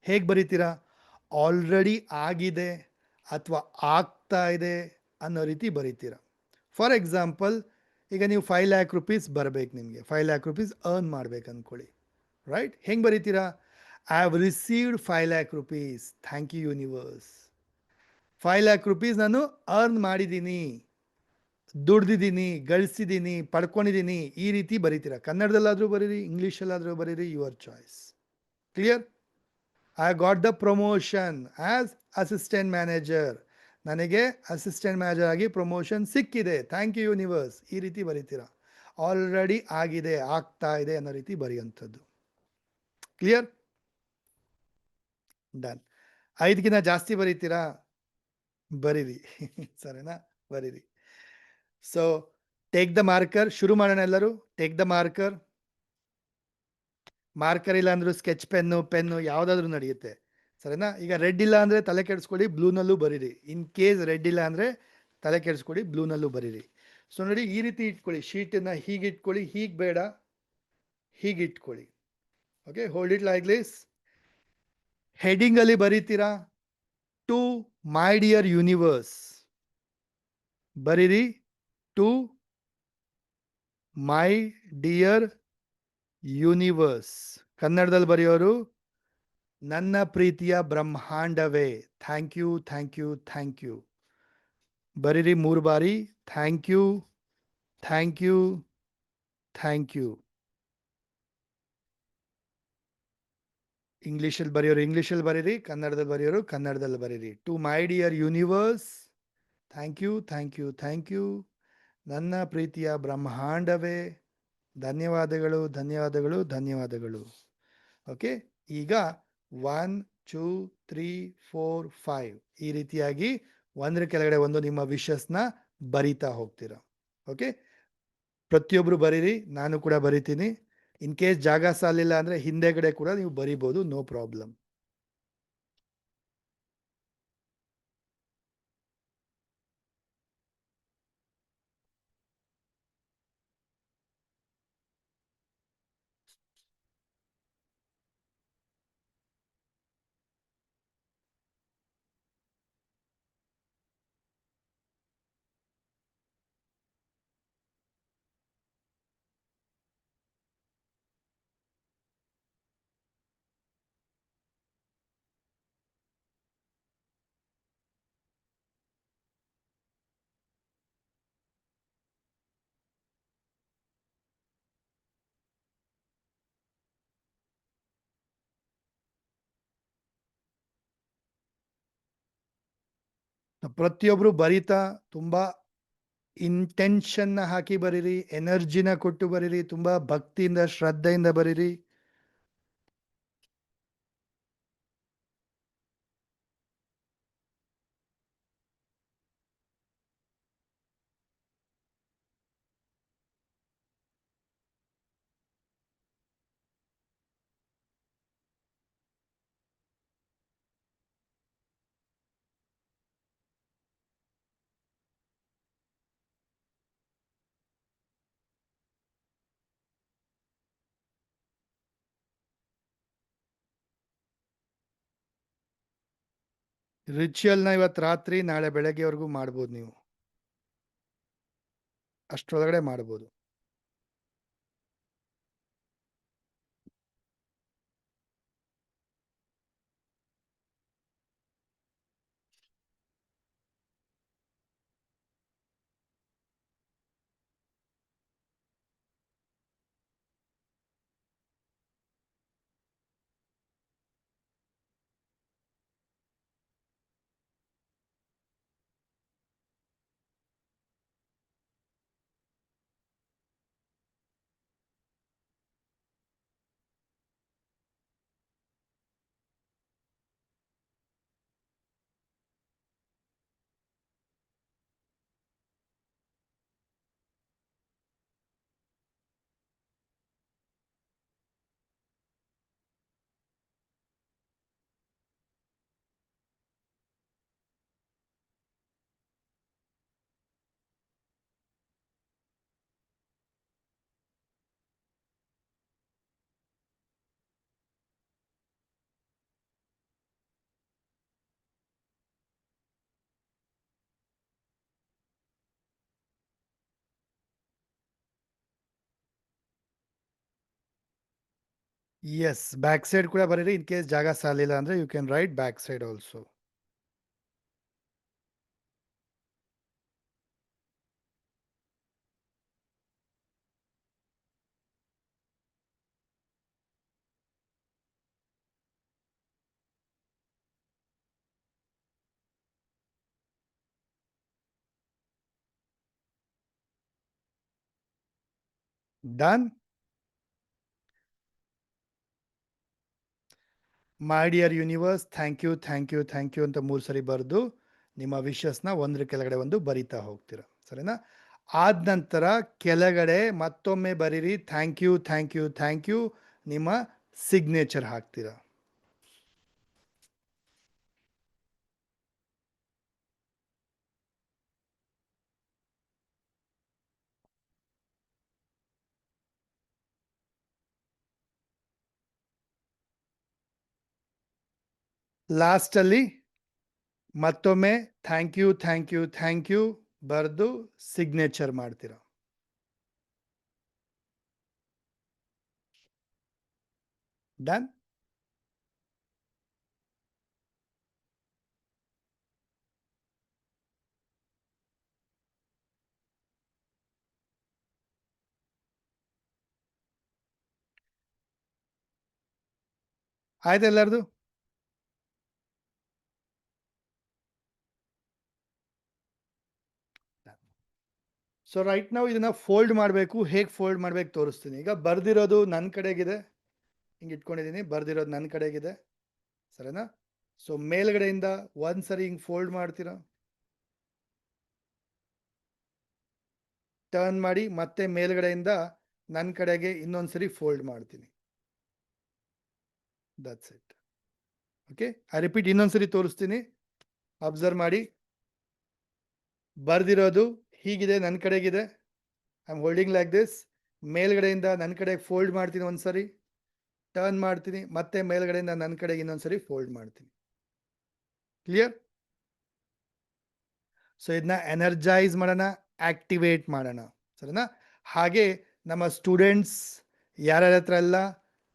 ಹೇಗೆ ಬರಿತೀರಾ? ಆಲ್ರೆಡಿ ಆಗಿದೆ ಅಥವಾ ಆಗ್ತಾ ಇದೆ ಅನ್ನೋ ರೀತಿ ಬರಿತೀರಾ. ಫಾರ್ ಎಕ್ಸಾಂಪಲ್, ಈಗ ನೀವು 5 ಲ್ಯಾಕ್ ರುಪೀಸ್ ಬರಬೇಕು, ನಿಮಗೆ 5 ಲ್ಯಾಕ್ ರುಪೀಸ್ ಅರ್ನ್ ಮಾಡ್ಬೇಕು ಅಂದ್ಕೊಳ್ಳಿ. ರೈಟ್? ಹೆಂಗೆ ಬರಿತೀರಾ? I have received 5 lakh rupees, thank you universe. 5 lakh rupees ನಾನು ಅರ್ನ್ ಮಾಡಿದ್ದೀನಿ. ದುಡ್ದಿದ್ದೀನಿ, ಗಳಿಸಿದ್ದೀನಿ, ಪಡ್ಕೊಂಡಿದ್ದೀನಿ, ಈ ರೀತಿ ಬರೀತೀರಾ. ಕನ್ನಡದಲ್ಲಾದರೂ ಬರೀರಿ, ಇಂಗ್ಲೀಷಲ್ಲಾದರೂ ಬರೀರಿ, your choice. Clear? I got the promotion as assistant manager. ನನಗೆ ಅಸಿಸ್ಟೆಂಟ್ ಮ್ಯಾನೇಜರ್ ಆಗಿ ಪ್ರಮೋಷನ್ ಸಿಕ್ಕಿದೆ, ಥ್ಯಾಂಕ್ ಯು ಯೂನಿವರ್ಸ್. ಈ ರೀತಿ ಬರೀತೀರಾ. ಆಲ್ರೆಡಿ ಆಗಿದೆ, ಆಗ್ತಾ ಇದೆ ಅನ್ನೋ ರೀತಿ ಬರೆಯುವಂಥದ್ದು. ಕ್ಲಿಯರ್? ಡನ್. 5ಗಿಂತ ಜಾಸ್ತಿ ಬರೀತೀರಾ? ಬರೀರಿ. ಸರಿನಾ? ಬರೀರಿ. So take the marker. ಶುರು ಮಾಡೋಣ ಎಲ್ಲರೂ. Take the marker. ಮಾರ್ಕರ್ ಇಲ್ಲ ಅಂದ್ರೂ ಸ್ಕೆಚ್ ಪೆನ್ನು ಯಾವುದಾದ್ರೂ ನಡೆಯುತ್ತೆ. ಸರಿನಾ? ಈಗ ರೆಡ್ ಇಲ್ಲ ಅಂದರೆ ತಲೆ ಕೆಡಿಸ್ಕೊಳ್ಳಿ, ಬ್ಲೂನಲ್ಲೂ ಬರೀರಿ. ಇನ್ ಕೇಸ್ ರೆಡ್ ಇಲ್ಲ ಅಂದರೆ ತಲೆ ಕೆಡಿಸ್ಕೊಳ್ಳಿ, ಬ್ಲೂನಲ್ಲೂ ಬರೀರಿ. ಸೊ ನೋಡಿ, ಈ ರೀತಿ ಇಟ್ಕೊಳ್ಳಿ. ಶೀಟನ್ನು ಹೀಗೆ ಇಟ್ಕೊಳ್ಳಿ, ಹೀಗೆ ಬೇಡ, ಹೀಗೆ ಇಟ್ಕೊಳ್ಳಿ. Okay, hold it like this. ಹೆಡಿಂಗಲ್ಲಿ ಬರೀತೀರಾ ಟು ಮೈ ಡಿಯರ್ ಯೂನಿವರ್ಸ್. ಬರೀರಿ ಟು ಮೈ ಡಿಯರ್ ಯೂನಿವರ್ಸ್. ಕನ್ನಡದಲ್ಲಿ ಬರೆಯೋರು ನನ್ನ ಪ್ರೀತಿಯ ಬ್ರಹ್ಮಾಂಡವೇ. Thank you, thank you, thank you. ಬರೀರಿ 3 ಬಾರಿ. Thank you, thank you, thank you. ಇಂಗ್ಲೀಷಲ್ಲಿ ಬರೆಯೋರು ಇಂಗ್ಲೀಷಲ್ಲಿ ಬರೀರಿ, ಕನ್ನಡದಲ್ಲಿ ಬರೆಯೋರು ಕನ್ನಡದಲ್ಲಿ ಬರೀರಿ. To my dear universe, thank you, thank you, thank you. ನನ್ನ ಪ್ರೀತಿಯ ಬ್ರಹ್ಮಾಂಡವೇ, ಧನ್ಯವಾದಗಳು, ಧನ್ಯವಾದಗಳು, ಧನ್ಯವಾದಗಳು. ಓಕೆ, ಈಗ 1 2 3 4 5 ಈ ರೀತಿಯಾಗಿ ಒಂದರ ಕೆಳಗಡೆ ಒಂದು ನಿಮ್ಮ ವಿಶಸ್ನ ಬರಿತಾ ಹೋಗ್ತೀರಾ. ಓಕೆ, ಪ್ರತಿಯೊಬ್ಬರು ಬರೀರಿ, ನಾನು ಕೂಡ ಬರಿತೀನಿ. ಇನ್ ಕೇಸ್ ಜಾಗ ಸಾಲಿಲ್ಲ ಅಂದರೆ ಹಿಂದೆಗಡೆ ಕೂಡ ನೀವು ಬರಿಬೋದು, ನೋ ಪ್ರಾಬ್ಲಮ್. ಪ್ರತಿಯೊಬ್ಬರು ಬರಿತಾ ತುಂಬಾ ಇಂಟೆನ್ಷನ್ನ ಹಾಕಿ ಬರೀರಿ, ಎನರ್ಜಿನ ಕೊಟ್ಟು ಬರೀರಿ, ತುಂಬಾ ಭಕ್ತಿಯಿಂದ ಶ್ರದ್ಧೆಯಿಂದ ಬರೀರಿ. ರಿಚುವಲ್ನ ಇವತ್ತು ರಾತ್ರಿ ನಾಳೆ ಬೆಳಗ್ಗೆವರೆಗೂ ಮಾಡ್ಬೋದು, ನೀವು ಅಷ್ಟರೊಳಗಡೆ ಮಾಡ್ಬೋದು. ಎಸ್, ಬ್ಯಾಕ್ ಸೈಡ್ ಕೂಡ ಬರೀರಿ. ಇನ್ ಕೇಸ್ ಜಾಗ ಸಾಲಿಲ್ಲ ಅಂದರೆ you can write back side also. Done? My dear universe, thank you, thank you, thank you ಅಂತ 3 ಸರಿ ಬರೆದು ನಿಮ್ಮ ವಿಶಸ್ನ ಒಂದ್ರ ಕೆಳಗಡೆ ಒಂದು ಬರಿತಾ ಹೋಗ್ತೀರಾ, ಸರಿನಾ? ಆದ ನಂತರ ಕೆಳಗಡೆ ಮತ್ತೊಮ್ಮೆ ಬರೀರಿ thank you, thank you, thank you, ನಿಮ್ಮ ಸಿಗ್ನೇಚರ್ ಹಾಕ್ತೀರಾ. ಲಾಸ್ಟಲ್ಲಿ ಮತ್ತೊಮ್ಮೆ thank you, thank you, thank you ಬರೆದು ಸಿಗ್ನೇಚರ್ ಮಾಡ್ತೀರಾ. ಡನ್? ಆಯ್ತು ಎಲ್ಲರದು? ಸೊ ರೈಟ್ ನಾವು ಇದನ್ನ ಫೋಲ್ಡ್ ಮಾಡಬೇಕು. ಹೇಗೆ ಫೋಲ್ಡ್ ಮಾಡ್ಬೇಕು ತೋರಿಸ್ತೀನಿ. ಈಗ ಬರ್ದಿರೋದು ನನ್ನ ಕಡೆಗಿದೆ, ಹಿಂಗೆ ಇಟ್ಕೊಂಡಿದ್ದೀನಿ, ಬರ್ದಿರೋದು ನನ್ನ ಕಡೆಗಿದೆ, ಸರಿನಾ? ಸೊ ಮೇಲ್ಗಡೆಯಿಂದ ಒಂದ್ಸರಿ ಹಿಂಗೆ ಫೋಲ್ಡ್ ಮಾಡ್ತೀರಾ, ಟರ್ನ್ ಮಾಡಿ, ಮತ್ತೆ ಮೇಲ್ಗಡೆಯಿಂದ ನನ್ನ ಕಡೆಗೆ ಇನ್ನೊಂದ್ಸರಿ ಫೋಲ್ಡ್ ಮಾಡ್ತೀನಿ. That's it. Okay, I repeat, ಇನ್ನೊಂದ್ಸರಿ ತೋರಿಸ್ತೀನಿ, ಅಬ್ಸರ್ವ್ ಮಾಡಿ. ಬರ್ದಿರೋದು ಹೀಗಿದೆ, ನನ್ನ ಕಡೆಗಿದೆ, I am holding like this. ಮೇಲ್ಗಡೆಯಿಂದ ನನ್ನ ಕಡೆಗೆ ಫೋಲ್ಡ್ ಮಾಡ್ತೀನಿ, ಒಂದ್ಸರಿ ಟರ್ನ್ ಮಾಡ್ತೀನಿ, ಮತ್ತೆ ಮೇಲ್ಗಡೆಯಿಂದ ನನ್ನ ಕಡೆಗೆ ಇನ್ನೊಂದ್ಸರಿ ಫೋಲ್ಡ್ ಮಾಡ್ತೀನಿ. ಕ್ಲಿಯರ್? ಸೊ ಇದನ್ನ ಎನರ್ಜೈಸ್ ಮಾಡೋಣ, ಆಕ್ಟಿವೇಟ್ ಮಾಡೋಣ, ಸರಿನಾ? ಹಾಗೆ ನಮ್ಮ ಸ್ಟೂಡೆಂಟ್ಸ್ ಯಾರ್ಯಾರ ಹತ್ರ ಎಲ್ಲ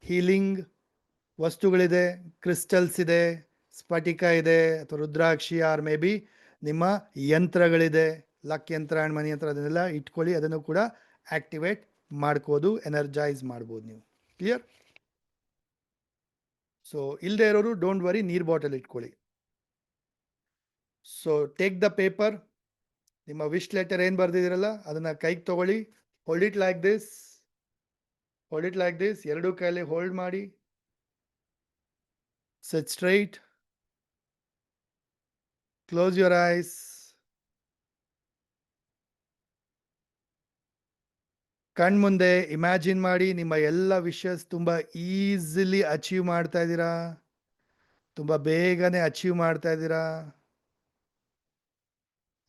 ಹೀಲಿಂಗ್ ವಸ್ತುಗಳಿದೆ, ಕ್ರಿಸ್ಟಲ್ಸ್ ಇದೆ, ಸ್ಫಟಿಕ ಇದೆ, ಅಥವಾ ರುದ್ರಾಕ್ಷಿ, ಆರ್ ಮೇ ಬಿ ನಿಮ್ಮ ಯಂತ್ರಗಳಿದೆ, ಲಕ್ ಯಂತ್ರ ಆ್ಯಂಡ್ ಮನಿ ಯಂತ್ರ, ಅದನ್ನೆಲ್ಲ ಇಟ್ಕೊಳ್ಳಿ, ಅದನ್ನು ಕೂಡ ಆಕ್ಟಿವೇಟ್ ಮಾಡ್ಕೋದು, ಎನರ್ಜೈಸ್ ಮಾಡ್ಬೋದು ನೀವು. ಕ್ಲಿಯರ್? ಸೊ ಇಲ್ಲದೆ ಇರೋರು ಡೋಂಟ್ ವರಿ, ನೀರ್ ಬಾಟಲ್ ಇಟ್ಕೊಳ್ಳಿ. ಸೊ ಟೇಕ್ ದ ಪೇಪರ್, ನಿಮ್ಮ ವಿಶ್ ಲೆಟರ್ ಏನು ಬರ್ದಿದ್ದೀರಲ್ಲ ಅದನ್ನ ಕೈಗೆ ತಗೊಳ್ಳಿ, hold it like this, hold it like this, ಎರಡೂ ಕೈಯಲ್ಲಿ ಹೋಲ್ಡ್ ಮಾಡಿ, ಸಿಟ್ ಸ್ಟ್ರೈಟ್, ಕ್ಲೋಸ್ ಯುವರ್ ಐಸ್. ಕಣ್ ಮುಂದೆ ಇಮ್ಯಾಜಿನ್ ಮಾಡಿ ನಿಮ್ಮ ಎಲ್ಲ ವಿಷಸ್ ತುಂಬ ಈಸಿಲಿ ಅಚೀವ್ ಮಾಡ್ತಾ ಇದ್ದೀರಾ, ತುಂಬ ಬೇಗನೆ ಅಚೀವ್ ಮಾಡ್ತಾ ಇದ್ದೀರಾ.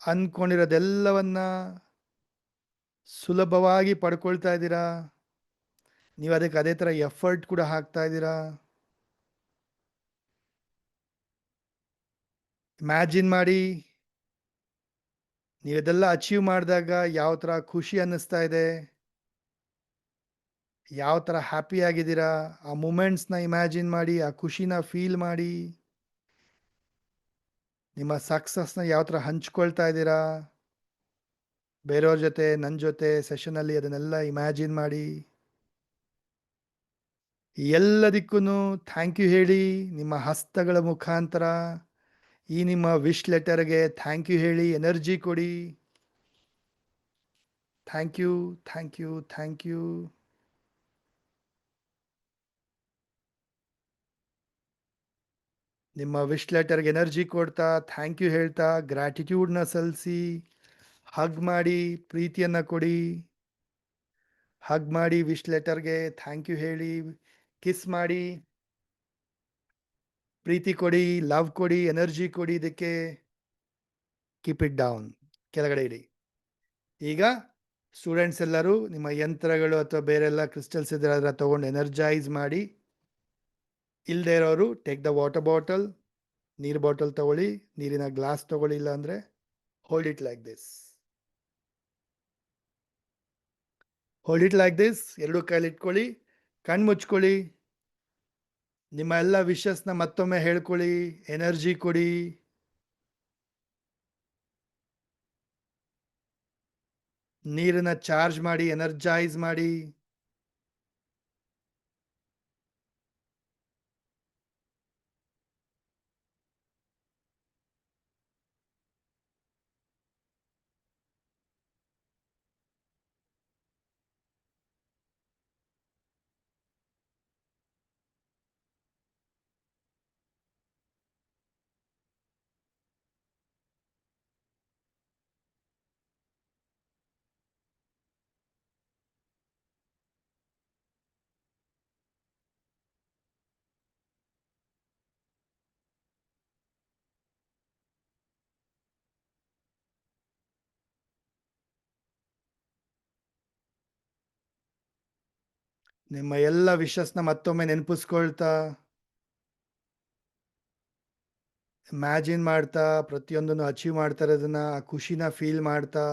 ಅನ್ಕೊಂಡಿರೋದೆಲ್ಲವನ್ನ ಸುಲಭವಾಗಿ ಪಡ್ಕೊಳ್ತಾ ಇದ್ದೀರಾ. ನೀವು ಅದಕ್ಕೆ ಅದೇ ಥರ ಎಫರ್ಟ್ ಕೂಡ ಹಾಕ್ತಾ ಇದ್ದೀರಾ. ಇಮ್ಯಾಜಿನ್ ಮಾಡಿ ನೀವು ಇದೆಲ್ಲ ಅಚೀವ್ ಮಾಡಿದಾಗ ಯಾವ ಥರ ಖುಷಿ ಅನ್ನಿಸ್ತಾ ಇದೆ, ಯಾವ ಥರ ಹ್ಯಾಪಿ ಆಗಿದ್ದೀರಾ. ಆ ಮೂಮೆಂಟ್ಸ್ನ ಇಮ್ಯಾಜಿನ್ ಮಾಡಿ, ಆ ಖುಷಿನ ಫೀಲ್ ಮಾಡಿ, ನಿಮ್ಮ ಸಕ್ಸಸ್ನ ಯಾವ ಥರ ಹಂಚ್ಕೊಳ್ತಾ ಇದ್ದೀರಾ ಬೇರೆಯವ್ರ ಜೊತೆ, ನನ್ನ ಜೊತೆ ಸೆಷನಲ್ಲಿ, ಅದನ್ನೆಲ್ಲ ಇಮ್ಯಾಜಿನ್ ಮಾಡಿ. ಎಲ್ಲದಕ್ಕೂ ಥ್ಯಾಂಕ್ ಯು ಹೇಳಿ, ನಿಮ್ಮ ಹಸ್ತಗಳ ಮುಖಾಂತರ ಈ ನಿಮ್ಮ ವಿಶ್ ಲೆಟರ್ಗೆ ಥ್ಯಾಂಕ್ ಯು ಹೇಳಿ, ಎನರ್ಜಿ ಕೊಡಿ. Thank you, thank you, thank you. ನಿಮ್ಮ ವಿಶ್ ಲೆಟರ್ಗೆ ಎನರ್ಜಿ ಕೊಡ್ತಾ, ಥ್ಯಾಂಕ್ ಯು ಹೇಳ್ತಾ, ಗ್ರ್ಯಾಟಿಟ್ಯೂಡ್ನ ಸಲ್ಲಿಸಿ, ಹಗ್ ಮಾಡಿ, ಪ್ರೀತಿಯನ್ನು ಕೊಡಿ. ಹಗ್ ಮಾಡಿ, ವಿಶ್ ಲೆಟರ್ಗೆ ಥ್ಯಾಂಕ್ ಯು ಹೇಳಿ, ಕಿಸ್ ಮಾಡಿ, ಪ್ರೀತಿ ಕೊಡಿ, ಲವ್ ಕೊಡಿ, ಎನರ್ಜಿ ಕೊಡಿ. ಇದಕ್ಕೆ ಕೀಪ್ ಇಟ್ ಡೌನ್, ಕೆಳಗಡೆ ಇಡಿ. ಈಗ ಸ್ಟೂಡೆಂಟ್ಸ್ ಎಲ್ಲರೂ ನಿಮ್ಮ ಯಂತ್ರಗಳು ಅಥವಾ ಬೇರೆಲ್ಲ ಕ್ರಿಸ್ಟಲ್ಸ್ ಇದ್ರೆ ಅದರ ತೊಗೊಂಡು ಎನರ್ಜೈಸ್ ಮಾಡಿ. ಇಲ್ಲದೆ ಇರೋರು ಟೇಕ್ ದ ವಾಟರ್ ಬಾಟಲ್, ನೀರು ಬಾಟಲ್ ತಗೊಳ್ಳಿ, ನೀರಿನ ಗ್ಲಾಸ್ ತಗೊಳ್ಳಿ, ಇಲ್ಲ ಅಂದರೆ hold it like this, hold it like this. ಎರಡು ಕೈಲಿ ಇಟ್ಕೊಳ್ಳಿ, ಕಣ್ಣು ಮುಚ್ಕೊಳ್ಳಿ, ನಿಮ್ಮ ಎಲ್ಲ ವಿಷಸ್ನ ಮತ್ತೊಮ್ಮೆ ಹೇಳ್ಕೊಳ್ಳಿ, ಎನರ್ಜಿ ಕೊಡಿ. ನೀರನ್ನ ಚಾರ್ಜ್ ಮಾಡಿ, ಎನರ್ಜೈಸ್ ಮಾಡಿ. ನಿಮ್ಮ ಎಲ್ಲ ವಿಶಸ್ನ ಮತ್ತೊಮ್ಮೆ ನೆನಪಿಸ್ಕೊಳ್ತಾ, ಇಮ್ಯಾಜಿನ್ ಮಾಡ್ತಾ, ಪ್ರತಿಯೊಂದನ್ನು ಅಚೀವ್ ಮಾಡ್ತಾ ಇರೋದನ್ನ, ಆ ಖುಷಿನ ಫೀಲ್ ಮಾಡ್ತಾ,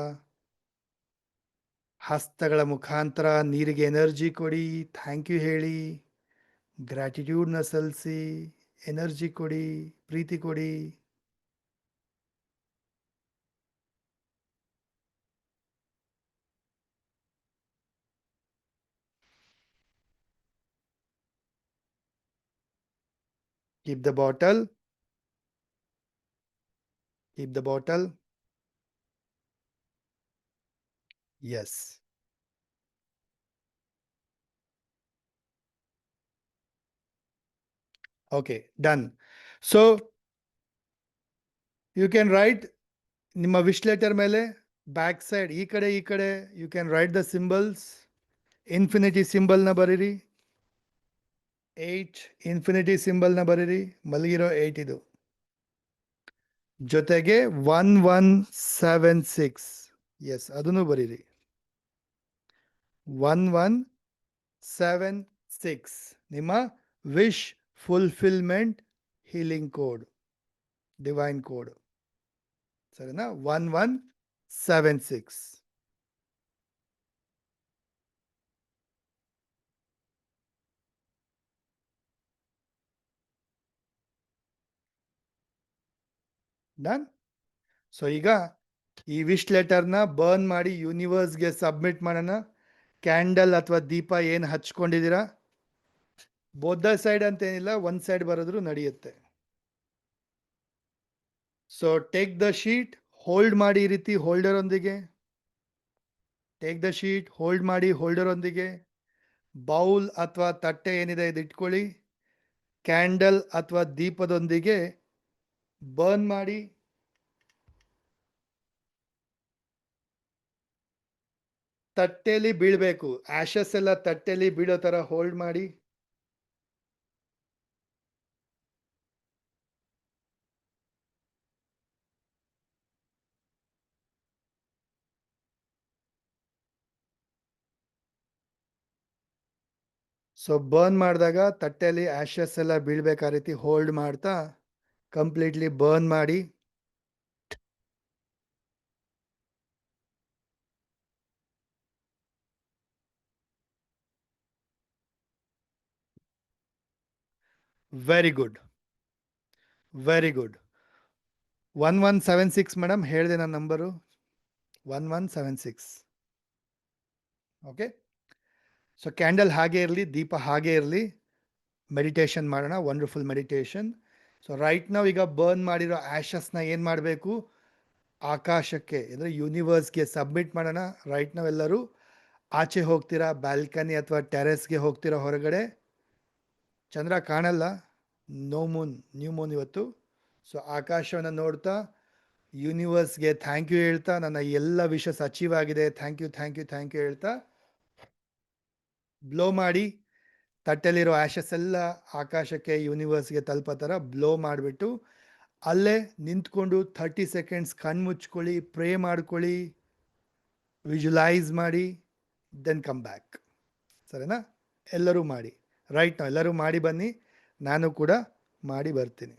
ಹಸ್ತಗಳ ಮುಖಾಂತರ ನೀರಿಗೆ ಎನರ್ಜಿ ಕೊಡಿ, ಥ್ಯಾಂಕ್ ಯು ಹೇಳಿ, ಗ್ರ್ಯಾಟಿಟ್ಯೂಡ್ನ ಸಲ್ಲಿಸಿ, ಎನರ್ಜಿ ಕೊಡಿ, ಪ್ರೀತಿ ಕೊಡಿ. Keep the bottle. Keep the bottle. Yes. Okay, done. So, you can write ನಿಮ್ಮ ವಿಶ್ ಲೆಟರ್ ಮೇಲೆ ಬ್ಯಾಕ್ ಸೈಡ್ ಈ ಕಡೆ you can write the symbols. Infinity ಸಿಂಬಲ್ನ ಬರೀರಿ, 8 ಇನ್ಫಿನಿಟಿ ಸಿಂಬಲ್ನ ಬರೀರಿ, ಮಲಗಿರೋ 8 ಇದು. ಜೊತೆಗೆ 1176, ಎಸ್ ಅದನ್ನು ಬರೀರಿ. 1176 ನಿಮ್ಮ wish fulfilment healing code, divine code. ಸರಿನಾ? 1176. ಡನ್. ಸೊ ಈಗ ಈ ವಿಶ್ ಲೆಟರ್ನ ಬರ್ನ್ ಮಾಡಿ ಯೂನಿವರ್ಸ್ಗೆ ಸಬ್ಮಿಟ್ ಮಾಡೋಣ. ಕ್ಯಾಂಡಲ್ ಅಥವಾ ದೀಪ ಏನು ಹಚ್ಕೊಂಡಿದ್ದೀರಾ, ಬೋಧ ಸೈಡ್ ಅಂತ ಏನಿಲ್ಲ, ಒಂದ್ ಸೈಡ್ ಬರೋದ್ರು ನಡೆಯುತ್ತೆ. So take the sheet, hold ಮಾಡಿ ಈ ರೀತಿ ಹೋಲ್ಡರ್ ಒಂದಿಗೆ. ಟೇಕ್ ದ ಶೀಟ್, ಹೋಲ್ಡ್ ಮಾಡಿ ಹೋಲ್ಡರ್ ಒಂದಿಗೆ. ಬೌಲ್ ಅಥವಾ ತಟ್ಟೆ ಏನಿದೆ ಇದು ಇಟ್ಕೊಳ್ಳಿ. ಕ್ಯಾಂಡಲ್ ಅಥವಾ ದೀಪದೊಂದಿಗೆ ಬರ್ನ್ ಮಾಡಿ. ತಟ್ಟೆಲಿ ಬೀಳ್ಬೇಕು, ಆಶಸ್ ಎಲ್ಲ ತಟ್ಟೆಲಿ ಬೀಳೋ ತರ ಹೋಲ್ಡ್ ಮಾಡಿ. ಸೊ ಬರ್ನ್ ಮಾಡಿದಾಗ ತಟ್ಟೆಯಲ್ಲಿ ಆಶಸ್ ಎಲ್ಲ ಬೀಳ್ಬೇಕು, ಆ ರೀತಿ ಹೋಲ್ಡ್ ಮಾಡ್ತಾ ಕಂಪ್ಲೀಟ್ಲಿ ಬರ್ನ್ ಮಾಡಿ. Very good, very good. 1176 madam, ಹೇಳಿದೆ ನನ್ನ ನಂಬರು 1176. ಓಕೆ. ಸೊ ಕ್ಯಾಂಡಲ್ ಹಾಗೆ ಇರಲಿ, ದೀಪ ಹಾಗೆ ಇರಲಿ, ಮೆಡಿಟೇಷನ್ ಮಾಡೋಣ, ವಂಡರ್ಫುಲ್ ಮೆಡಿಟೇಷನ್. ಸೊ ರೈಟ್ ನಾವು ಈಗ ಬರ್ನ್ ಮಾಡಿರೋ ಆ್ಯಶಸ್ನ ಏನು ಮಾಡಬೇಕು, ಆಕಾಶಕ್ಕೆ ಅಂದರೆ ಯೂನಿವರ್ಸ್ಗೆ ಸಬ್ಮಿಟ್ ಮಾಡೋಣ. ರೈಟ್ ನಾವೆಲ್ಲರೂ ಆಚೆ ಹೋಗ್ತೀರಾ, ಬ್ಯಾಲ್ಕನಿ ಅಥವಾ ಟೆರೆಸ್ಗೆ ಹೋಗ್ತೀರಾ ಹೊರಗಡೆ. ಚಂದ್ರ ಕಾಣಲ್ಲ, ನೋ ಮೂನ್, ನ್ಯೂ ಮೂನ್ ಇವತ್ತು. ಸೊ ಆಕಾಶವನ್ನು ನೋಡ್ತಾ ಯೂನಿವರ್ಸ್ಗೆ ಥ್ಯಾಂಕ್ ಯು ಹೇಳ್ತಾ, ನನ್ನ ಎಲ್ಲ ವಿಷಸ್ ಅಚೀವ್ ಆಗಿದೆ, thank you thank you thank you ಹೇಳ್ತಾ ಬ್ಲೋ ಮಾಡಿ. ತಟ್ಟೆಲಿರೋ ಆ್ಯಶಸ್ ಎಲ್ಲ ಆಕಾಶಕ್ಕೆ ಯೂನಿವರ್ಸ್ಗೆ ತಲುಪೋ ಥರ ಬ್ಲೋ ಮಾಡಿಬಿಟ್ಟು ಅಲ್ಲೇ ನಿಂತ್ಕೊಂಡು 30 ಸೆಕೆಂಡ್ಸ್ ಕಣ್ಣು ಮುಚ್ಕೊಳ್ಳಿ, ಪ್ರೇ ಮಾಡ್ಕೊಳ್ಳಿ, ವಿಜುಲೈಸ್ ಮಾಡಿ, ದೆನ್ ಕಮ್ ಬ್ಯಾಕ್. ಸರಿನಾ? ಎಲ್ಲರೂ ಮಾಡಿ. ರೈಟ್ ನಾವು ಎಲ್ಲರೂ ಮಾಡಿ ಬನ್ನಿ, ನಾನು ಕೂಡ ಮಾಡಿ ಬರ್ತೀನಿ.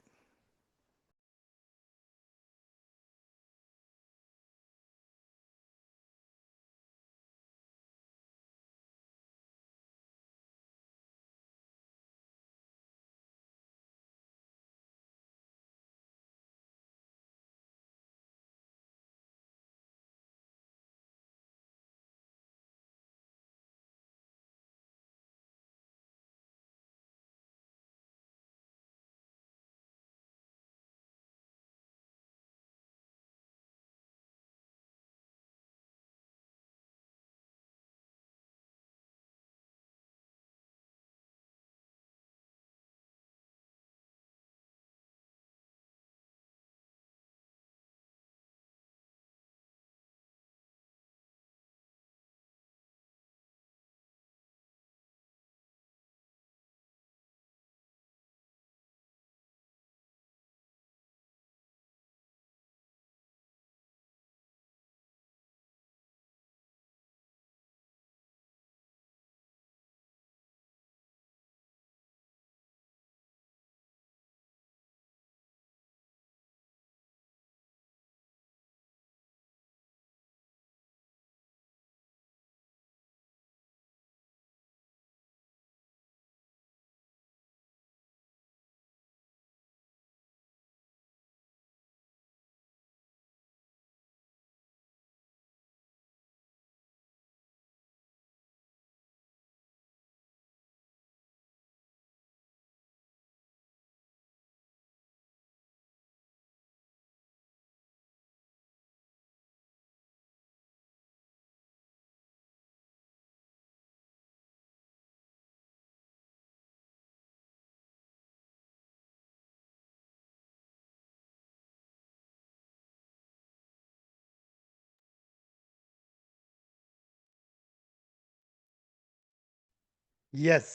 Yes,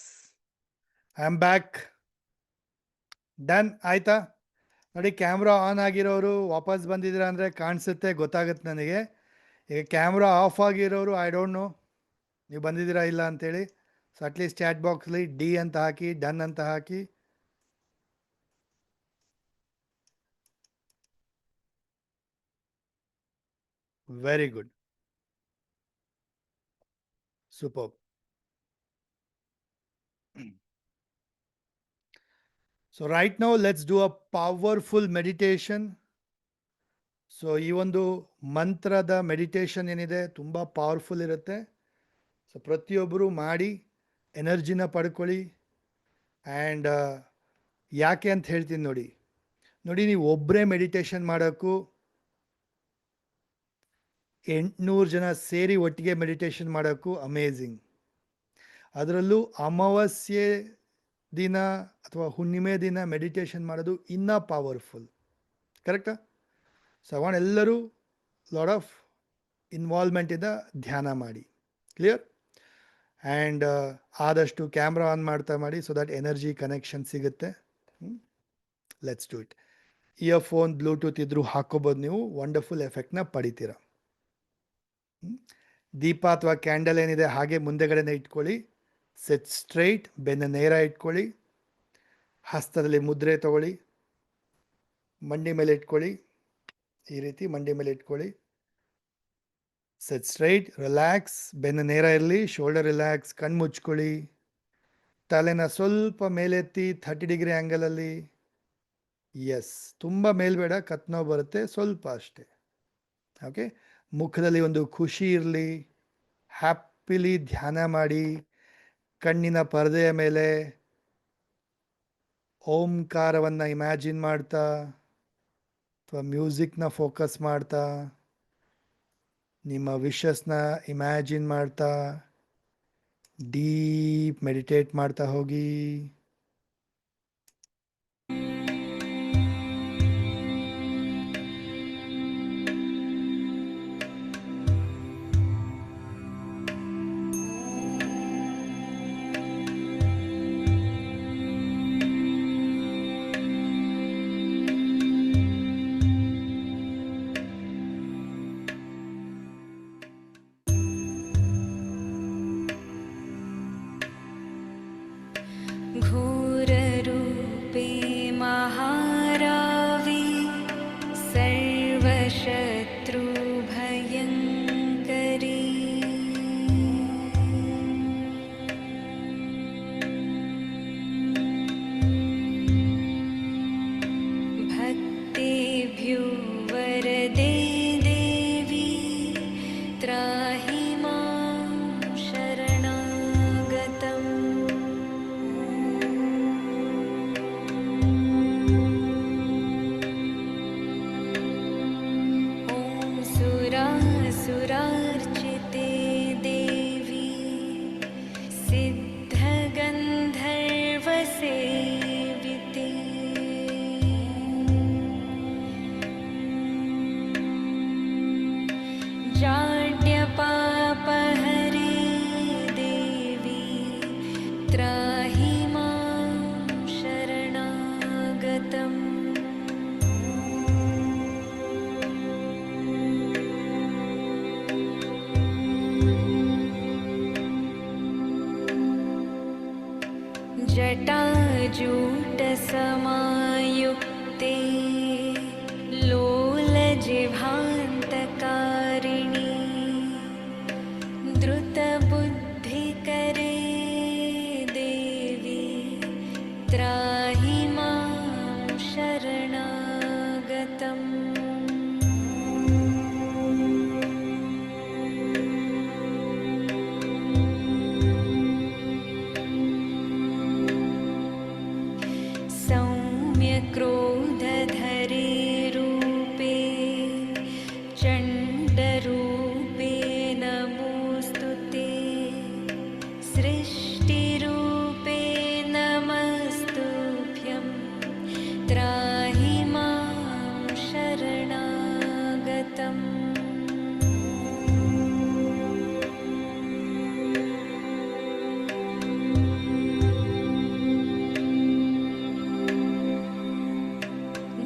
I am back. Done ಆಯ್ತಾ? ನೋಡಿ, ಕ್ಯಾಮ್ರಾ ಆನ್ ಆಗಿರೋರು ವಾಪಸ್ ಬಂದಿದ್ದೀರಾ ಅಂದರೆ ಕಾಣಿಸುತ್ತೆ, ಗೊತ್ತಾಗುತ್ತೆ ನನಗೆ. ಈಗ ಕ್ಯಾಮ್ರಾ ಆಫ್ ಆಗಿರೋರು ಐ ಡೋಂಟ್ ನೋ ನೀವು ಬಂದಿದ್ದೀರಾ ಇಲ್ಲ ಅಂತೇಳಿ. ಸೊ ಅಟ್ಲೀಸ್ಟ್ ಚಾಟ್ ಬಾಕ್ಸ್ಲಿ ಡಿ ಅಂತ ಹಾಕಿ, ಡನ್ ಅಂತ ಹಾಕಿ. Very good, super. So right now let's do a powerful meditation. So ಈ ಒಂದು ಮಂತ್ರದ ಮೆಡಿಟೇಷನ್ ಏನಿದೆ ತುಂಬ ಪವರ್ಫುಲ್ ಇರುತ್ತೆ. ಸೊ ಪ್ರತಿಯೊಬ್ಬರು ಮಾಡಿ ಎನರ್ಜಿನ ಪಡ್ಕೊಳ್ಳಿ. ಆ್ಯಂಡ್ ಯಾಕೆ ಅಂತ ಹೇಳ್ತೀನಿ ನೋಡಿ. ನೀವು ಒಬ್ಬರೇ ಮೆಡಿಟೇಷನ್ ಮಾಡೋಕ್ಕೂ 800 ಜನ ಸೇರಿ ಒಟ್ಟಿಗೆ ಮೆಡಿಟೇಷನ್ ಮಾಡೋಕ್ಕೂ ಅಮೇಝಿಂಗ್. ಅದರಲ್ಲೂ ಅಮಾವಾಸ್ಯೆ ದಿನ ಅಥವಾ ಹುಣ್ಣಿಮೆ ದಿನ ಮೆಡಿಟೇಷನ್ ಮಾಡೋದು ಇನ್ನೂ ಪವರ್ಫುಲ್. ಕರೆಕ್ಟಾ? ಸೊ ಅವನ್ ಎಲ್ಲರೂ ಲಾಟ್ ಆಫ್ ಇನ್ವಾಲ್ವ್ಮೆಂಟಿಂದ ಧ್ಯಾನ ಮಾಡಿ. ಕ್ಲಿಯರ್? ಆ್ಯಂಡ್ ಆದಷ್ಟು ಕ್ಯಾಮ್ರಾ ಆನ್ ಮಾಡ್ತಾ ಮಾಡಿ, ಸೊ ದಟ್ ಎನರ್ಜಿ ಕನೆಕ್ಷನ್ ಸಿಗುತ್ತೆ. Let's do it. Earphone, Bluetooth ಇದ್ರೂ ಹಾಕೋಬೋದು ನೀವು, ವಂಡರ್ಫುಲ್ ಎಫೆಕ್ಟ್ನ ಪಡಿತೀರ. ದೀಪ ಅಥವಾ ಕ್ಯಾಂಡಲ್ ಏನಿದೆ ಹಾಗೆ ಮುಂದೆಗಡೆನೇ ಇಟ್ಕೊಳ್ಳಿ. ಸೆಟ್ ಸ್ಟ್ರೈಟ್, ಬೆನ್ನ ನೇರ ಇಟ್ಕೊಳ್ಳಿ. ಹಸ್ತದಲ್ಲಿ ಮುದ್ರೆ ತಗೊಳ್ಳಿ, ಮಂಡಿ ಮೇಲೆ ಇಟ್ಕೊಳ್ಳಿ. ಈ ರೀತಿ ಮಂಡಿ ಮೇಲೆ ಇಟ್ಕೊಳ್ಳಿ. ಸೆಟ್ ಸ್ಟ್ರೈಟ್, ರಿಲ್ಯಾಕ್ಸ್, ಬೆನ್ನ ನೇರ ಇರಲಿ, ಶೋಲ್ಡರ್ ರಿಲ್ಯಾಕ್ಸ್. ಕಣ್ಣು ಮುಚ್ಕೊಳ್ಳಿ. ತಲೆನ ಸ್ವಲ್ಪ ಮೇಲೆತ್ತಿ 30 ಡಿಗ್ರಿ ಆ್ಯಂಗಲಲ್ಲಿ. ಎಸ್, ತುಂಬ ಮೇಲ್ಬೇಡ, ಕತ್ನೋ ಬರುತ್ತೆ, ಸ್ವಲ್ಪ ಅಷ್ಟೇ. ಓಕೆ, ಮುಖದಲ್ಲಿ ಒಂದು ಖುಷಿ ಇರಲಿ. ಹ್ಯಾಪಿಲಿ ಧ್ಯಾನ ಮಾಡಿ. ಕಣ್ಣಿನ ಪರದೆಯ ಮೇಲೆ ಓಂಕಾರವನ್ನು ಇಮ್ಯಾಜಿನ್ ಮಾಡ್ತಾ ಅಥವಾ ಮ್ಯೂಸಿಕ್ನ ಫೋಕಸ್ ಮಾಡ್ತಾ, ನಿಮ್ಮ ವಿಶಸ್ನ ಇಮ್ಯಾಜಿನ್ ಮಾಡ್ತಾ ಡೀಪ್ ಮೆಡಿಟೇಟ್ ಮಾಡ್ತಾ ಹೋಗಿ. घोररूपे महारावी सर्वशत्रुभयङ्करी भक्तेभ्यो वरदे देवी त्राहि मां शरणागतम्। सुरार्चिते देवी सिद्धगन्धर्वसेविते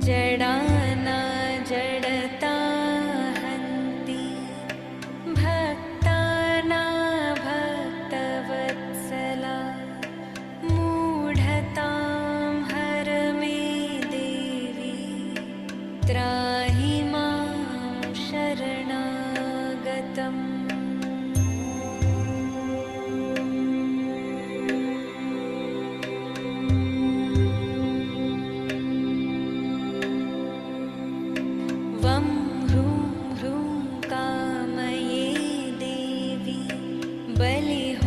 जडाना जडता हन्ति भक्ताना भक्तवत्सला मूढतां हर मे देवी त्राहि मां शरणागतम् वं ह्रूं ह्रूं कामये देवी बलिहोमप्रिये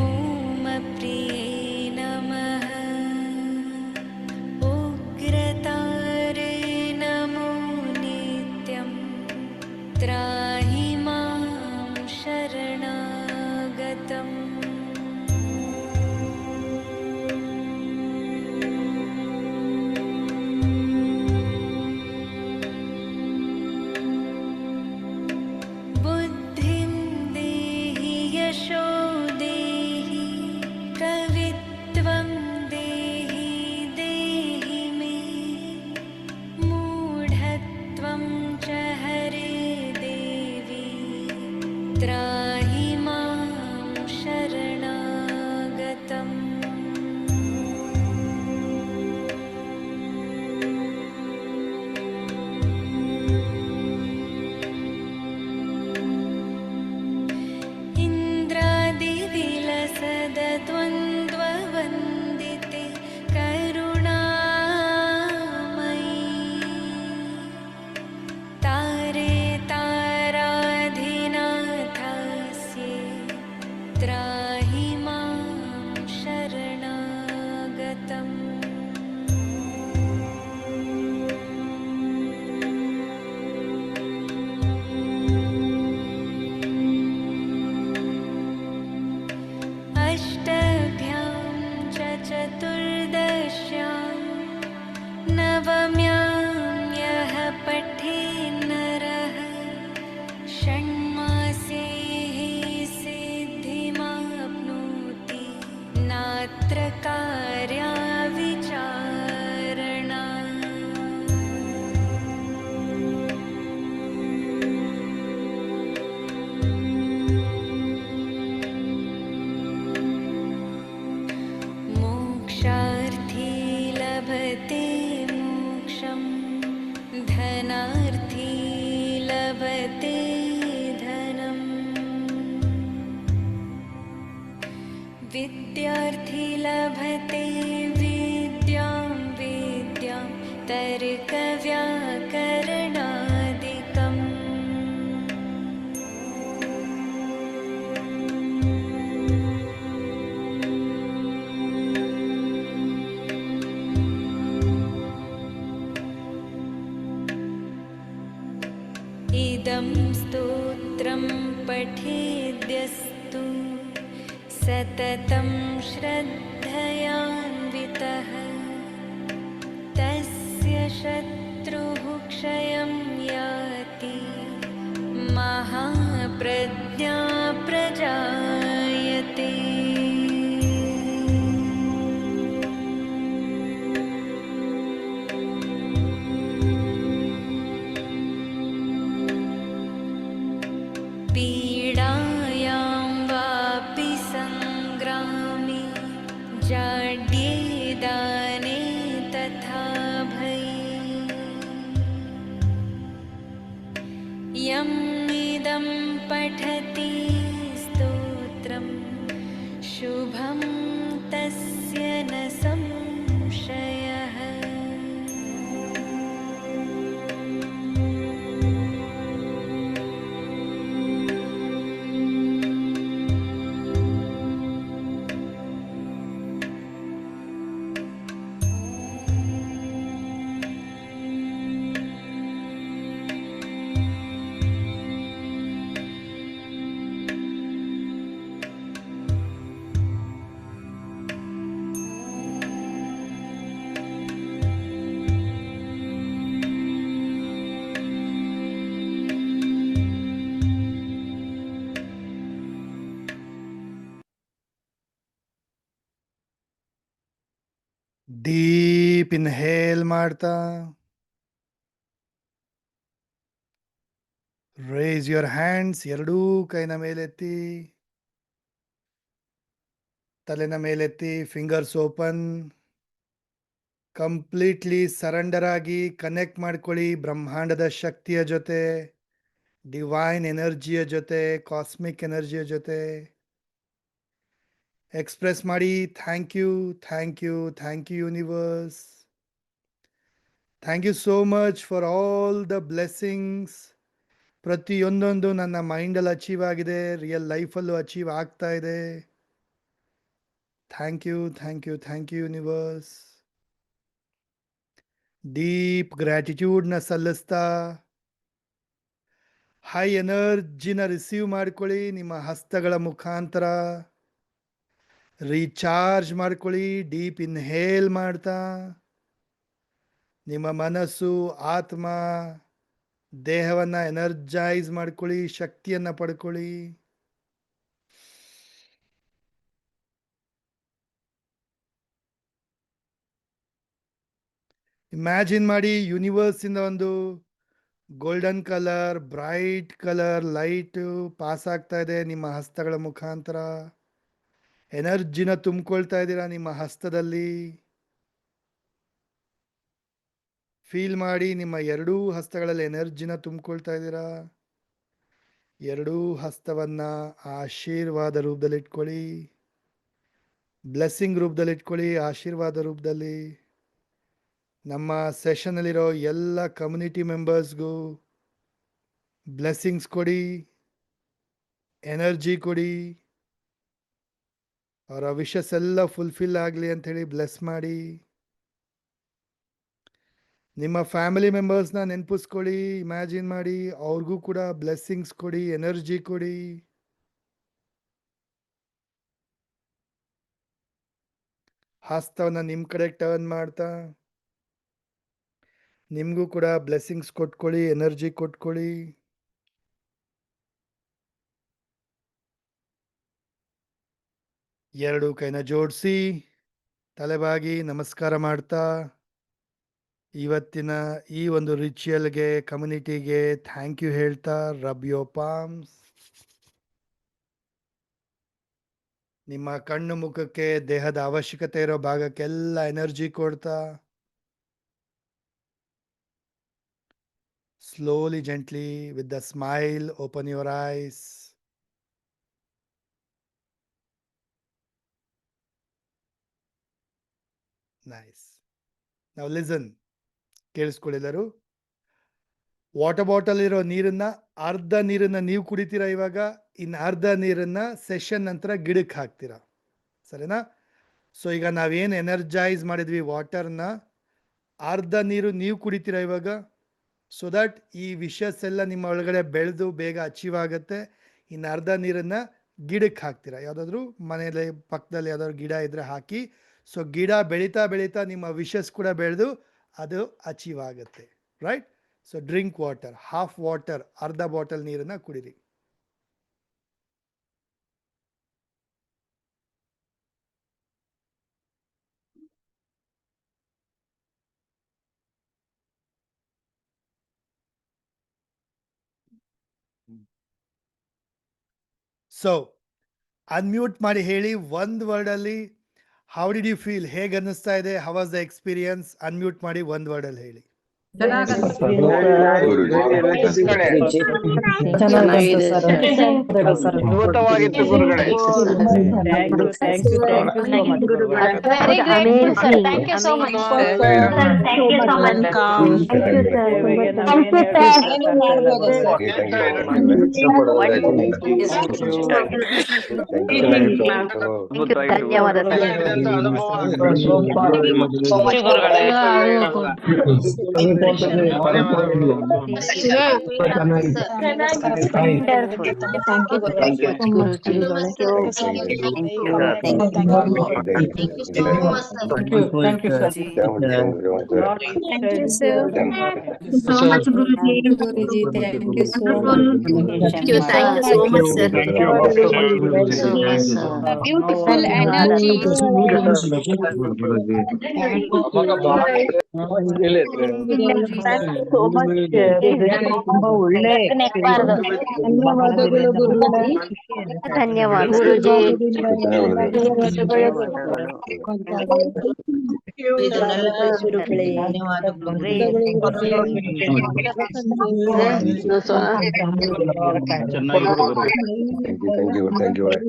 नमः उग्रतारे नमो नित्यं त्राहि मां शरणागतम् बुद्धिं देहि यशो देहि कवित्वं देहि देहि मे मूढत्वं च हरे देवी त्राहि मां शरणागतम् इन्द्रादिविलसदद्वन्द्ववन्दिते करुणामयी तारे ताराधिनाथास्ये त्राहि मां शरणागतम् अष्टभ्यां च चतुर्दश्यां नवम्यां यः पठेन्नरः षण्मासेः सिद्धिमाप्नोति नात्र कार्या विचारणा मोक्षार्थी लभते मोक्षं धनार्थी लभते धनम् विद्यार्थी लभते विद्यां विद्यां तर्कव्याकरणादिकम् इदं स्तोत्रं पठेद्यस्तु सततं श्रद्धयान्वितः तस्य शत्रुः क्षयं याति महाप्रज्ञा प्रजायते पीडायां वापि सङ्ग्रामे जाड्ये दाने तथा भये यम् इदं पठति स्तोत्रं शुभं तस्य न संशयः ಡೀಪ್ ಇನ್ಹೇಲ್ ಮಾಡ್ತಾ ರೇಸ್ ಯುವರ್ ಹ್ಯಾಂಡ್ಸ್, ಎರಡೂ ಕೈನ ಮೇಲೆತ್ತಿ, ತಲೆನ ಮೇಲೆತ್ತಿ, ಫಿಂಗರ್ಸ್ ಓಪನ್. ಕಂಪ್ಲೀಟ್ಲಿ ಸರೆಂಡರ್ ಆಗಿ ಕನೆಕ್ಟ್ ಮಾಡ್ಕೊಳ್ಳಿ ಬ್ರಹ್ಮಾಂಡದ ಶಕ್ತಿಯ ಜೊತೆ, ಡಿವೈನ್ ಎನರ್ಜಿಯ ಜೊತೆ, ಕಾಸ್ಮಿಕ್ ಎನರ್ಜಿಯ ಜೊತೆ. ಎಕ್ಸ್ಪ್ರೆಸ್ ಮಾಡಿ, thank you, thank you, thank you universe. Thank you so much for all the blessings. ಪ್ರತಿಯೊಂದೊಂದು ನನ್ನ ಮೈಂಡಲ್ಲಿ ಅಚೀವ್ ಆಗಿದೆ, ರಿಯಲ್ ಲೈಫಲ್ಲೂ ಅಚೀವ್ ಆಗ್ತಾ ಇದೆ. Thank you, thank you, thank you universe. Deep ಗ್ರ್ಯಾಟಿಟ್ಯೂಡ್ನ ಸಲ್ಲಿಸ್ತಾ ಹೈ ಎನರ್ಜಿನ ರಿಸೀವ್ ಮಾಡ್ಕೊಳ್ಳಿ ನಿಮ್ಮ ಹಸ್ತಗಳ ಮುಖಾಂತರ. ರೀಚಾರ್ಜ್ ಮಾಡ್ಕೊಳ್ಳಿ ಡೀಪ್ ಇನ್ಹೇಲ್ ಮಾಡ್ತಾ. ನಿಮ್ಮ ಮನಸ್ಸು, ಆತ್ಮ, ದೇಹವನ್ನು ಎನರ್ಜೈಸ್ ಮಾಡ್ಕೊಳ್ಳಿ, ಶಕ್ತಿಯನ್ನು ಪಡ್ಕೊಳ್ಳಿ. ಇಮ್ಯಾಜಿನ್ ಮಾಡಿ, ಯೂನಿವರ್ಸಿಂದ ಒಂದು golden colour, bright colour light pass ಆಗ್ತಾ ಇದೆ ನಿಮ್ಮ ಹಸ್ತಗಳ ಮುಖಾಂತರ. ಎನರ್ಜಿನ ತುಂಬಿಕೊಳ್ತಾ ಇದ್ದೀರಾ ನಿಮ್ಮ ಹಸ್ತದಲ್ಲಿ. ಫೀಲ್ ಮಾಡಿ, ನಿಮ್ಮ ಎರಡೂ ಹಸ್ತಗಳಲ್ಲಿ ಎನರ್ಜಿನ ತುಂಬಿಕೊಳ್ತಾ ಇದ್ದೀರಾ. ಎರಡೂ ಹಸ್ತವನ್ನ ಆಶೀರ್ವಾದ ರೂಪದಲ್ಲಿ ಇಟ್ಕೊಳ್ಳಿ, ಬ್ಲೆಸ್ಸಿಂಗ್ ರೂಪದಲ್ಲಿ ಇಟ್ಕೊಳ್ಳಿ, ಆಶೀರ್ವಾದ ರೂಪದಲ್ಲಿ. ನಮ್ಮ ಸೆಷನಲ್ಲಿರೋ ಎಲ್ಲ ಕಮ್ಯುನಿಟಿ ಮೆಂಬರ್ಸ್ಗೂ ಬ್ಲೆಸ್ಸಿಂಗ್ಸ್ ಕೊಡಿ, ಎನರ್ಜಿ ಕೊಡಿ. ಅವರ ವಿಶಸ್ ಎಲ್ಲ ಫುಲ್ಫಿಲ್ ಆಗಲಿ ಅಂಥೇಳಿ ಬ್ಲೆಸ್ ಮಾಡಿ. ನಿಮ್ಮ ಫ್ಯಾಮಿಲಿ ಮೆಂಬರ್ಸ್ನ ನೆನಪಿಸ್ಕೊಳ್ಳಿ, ಇಮ್ಯಾಜಿನ್ ಮಾಡಿ, ಅವ್ರಿಗೂ ಕೂಡ ಬ್ಲೆಸ್ಸಿಂಗ್ಸ್ ಕೊಡಿ, ಎನರ್ಜಿ ಕೊಡಿ. ಹಸ್ತವನ್ನ ನಿಮ್ಮ ಕಡೆ ಟರ್ನ್ ಮಾಡ್ತಾ ನಿಮಗೂ ಕೂಡ ಬ್ಲೆಸ್ಸಿಂಗ್ಸ್ ಕೊಟ್ಕೊಳ್ಳಿ, ಎನರ್ಜಿ ಕೊಟ್ಕೊಳ್ಳಿ. ಎರಡು ಕೈನ ಜೋಡಿಸಿ ತಲೆಬಾಗಿ ನಮಸ್ಕಾರ ಮಾಡ್ತಾ ಇವತ್ತಿನ ಈ ಒಂದು ರಿಚುವಲ್ಗೆ, ಕಮ್ಯುನಿಟಿಗೆ ಥ್ಯಾಂಕ್ ಯು ಹೇಳ್ತಾ, ರಬ್ ಯೋರ್ ಪಾಮ್ಸ್. ನಿಮ್ಮ ಕಣ್ಣು ಮುಖಕ್ಕೆ, ದೇಹದ ಅವಶ್ಯಕತೆ ಇರೋ ಭಾಗಕ್ಕೆಲ್ಲ ಎನರ್ಜಿ ಕೊಡ್ತಾ slowly, gently, with the smile, open your eyes. Nice. Now listen. ಕೇಳಿಸ್ಕೊಳ್ಳಿದರು. ವಾಟರ್ ಬಾಟಲ್ ಇರೋ ನೀರನ್ನ, ಅರ್ಧ ನೀರನ್ನ ನೀವು ಕುಡಿತೀರಾ ಇವಾಗ, ಇನ್ನು ಅರ್ಧ ನೀರನ್ನ ಸೆಷನ್ ನಂತರ ಗಿಡಕ್ಕೆ ಹಾಕ್ತೀರಾ, ಸರಿನಾ? ಸೊ ಈಗ ನಾವೇನು ಎನರ್ಜೈಸ್ ಮಾಡಿದ್ವಿ ವಾಟರ್ನ, ಅರ್ಧ ನೀರು ನೀವು ಕುಡಿತೀರಾ ಇವಾಗ. ಸೊ ದಟ್ ಈ ವಿಷಸ್ ಎಲ್ಲ ನಿಮ್ಮ ಒಳಗಡೆ ಬೆಳೆದು ಬೇಗ ಅಚೀವ್ ಆಗುತ್ತೆ. ಇನ್ನು ಅರ್ಧ ನೀರನ್ನು ಗಿಡಕ್ಕೆ ಹಾಕ್ತೀರಾ, ಯಾವುದಾದ್ರೂ ಮನೆಯಲ್ಲಿ ಪಕ್ಕದಲ್ಲಿ ಯಾವುದಾದ್ರು ಗಿಡ ಇದ್ದರೆ ಹಾಕಿ. ಸೊ ಗಿಡ ಬೆಳೀತಾ ಬೆಳೀತಾ ನಿಮ್ಮ ವಿಷಸ್ ಕೂಡ ಬೆಳೆದು ಅದು ಅಚೀವ್ ಆಗುತ್ತೆ, right? So drink water, half water, ಅರ್ಧ ಬಾಟಲ್ ನೀರನ್ನು ಕುಡಿರಿ. ಸೊ ಅನ್ಮ್ಯೂಟ್ ಮಾಡಿ ಹೇಳಿ ಒಂದು ವರ್ಡಲ್ಲಿ, ಹೌ ಡಿಡ್ ಯು ಫೀಲ್? ಹೇಗೆ ಅನ್ನಿಸ್ತಾ ಇದೆ? How was the experience? Unmute ಮಾಡಿ ಒಂದು ವರ್ಡಲ್ಲಿ ಹೇಳಿ. ಅದ್ಭುತವಾಗಿತ್ತು ಗುರುಗಳೇ. Thank you so much. ಧನ್ಯವಾದ. Beautiful energy. ಸೋ ಮಚ್ ತುಂಬಾ ಒಳ್ಳೆ ನೆಕ್ಬಾರ್ದು. ಧನ್ಯವಾದಗಳು ಗುರುಗಳೇ. ಧನ್ಯವಾದ. ಗುರುಜಿ ಚೆನ್ನಾಗಿ ಗುರು. Thank you thank you sir.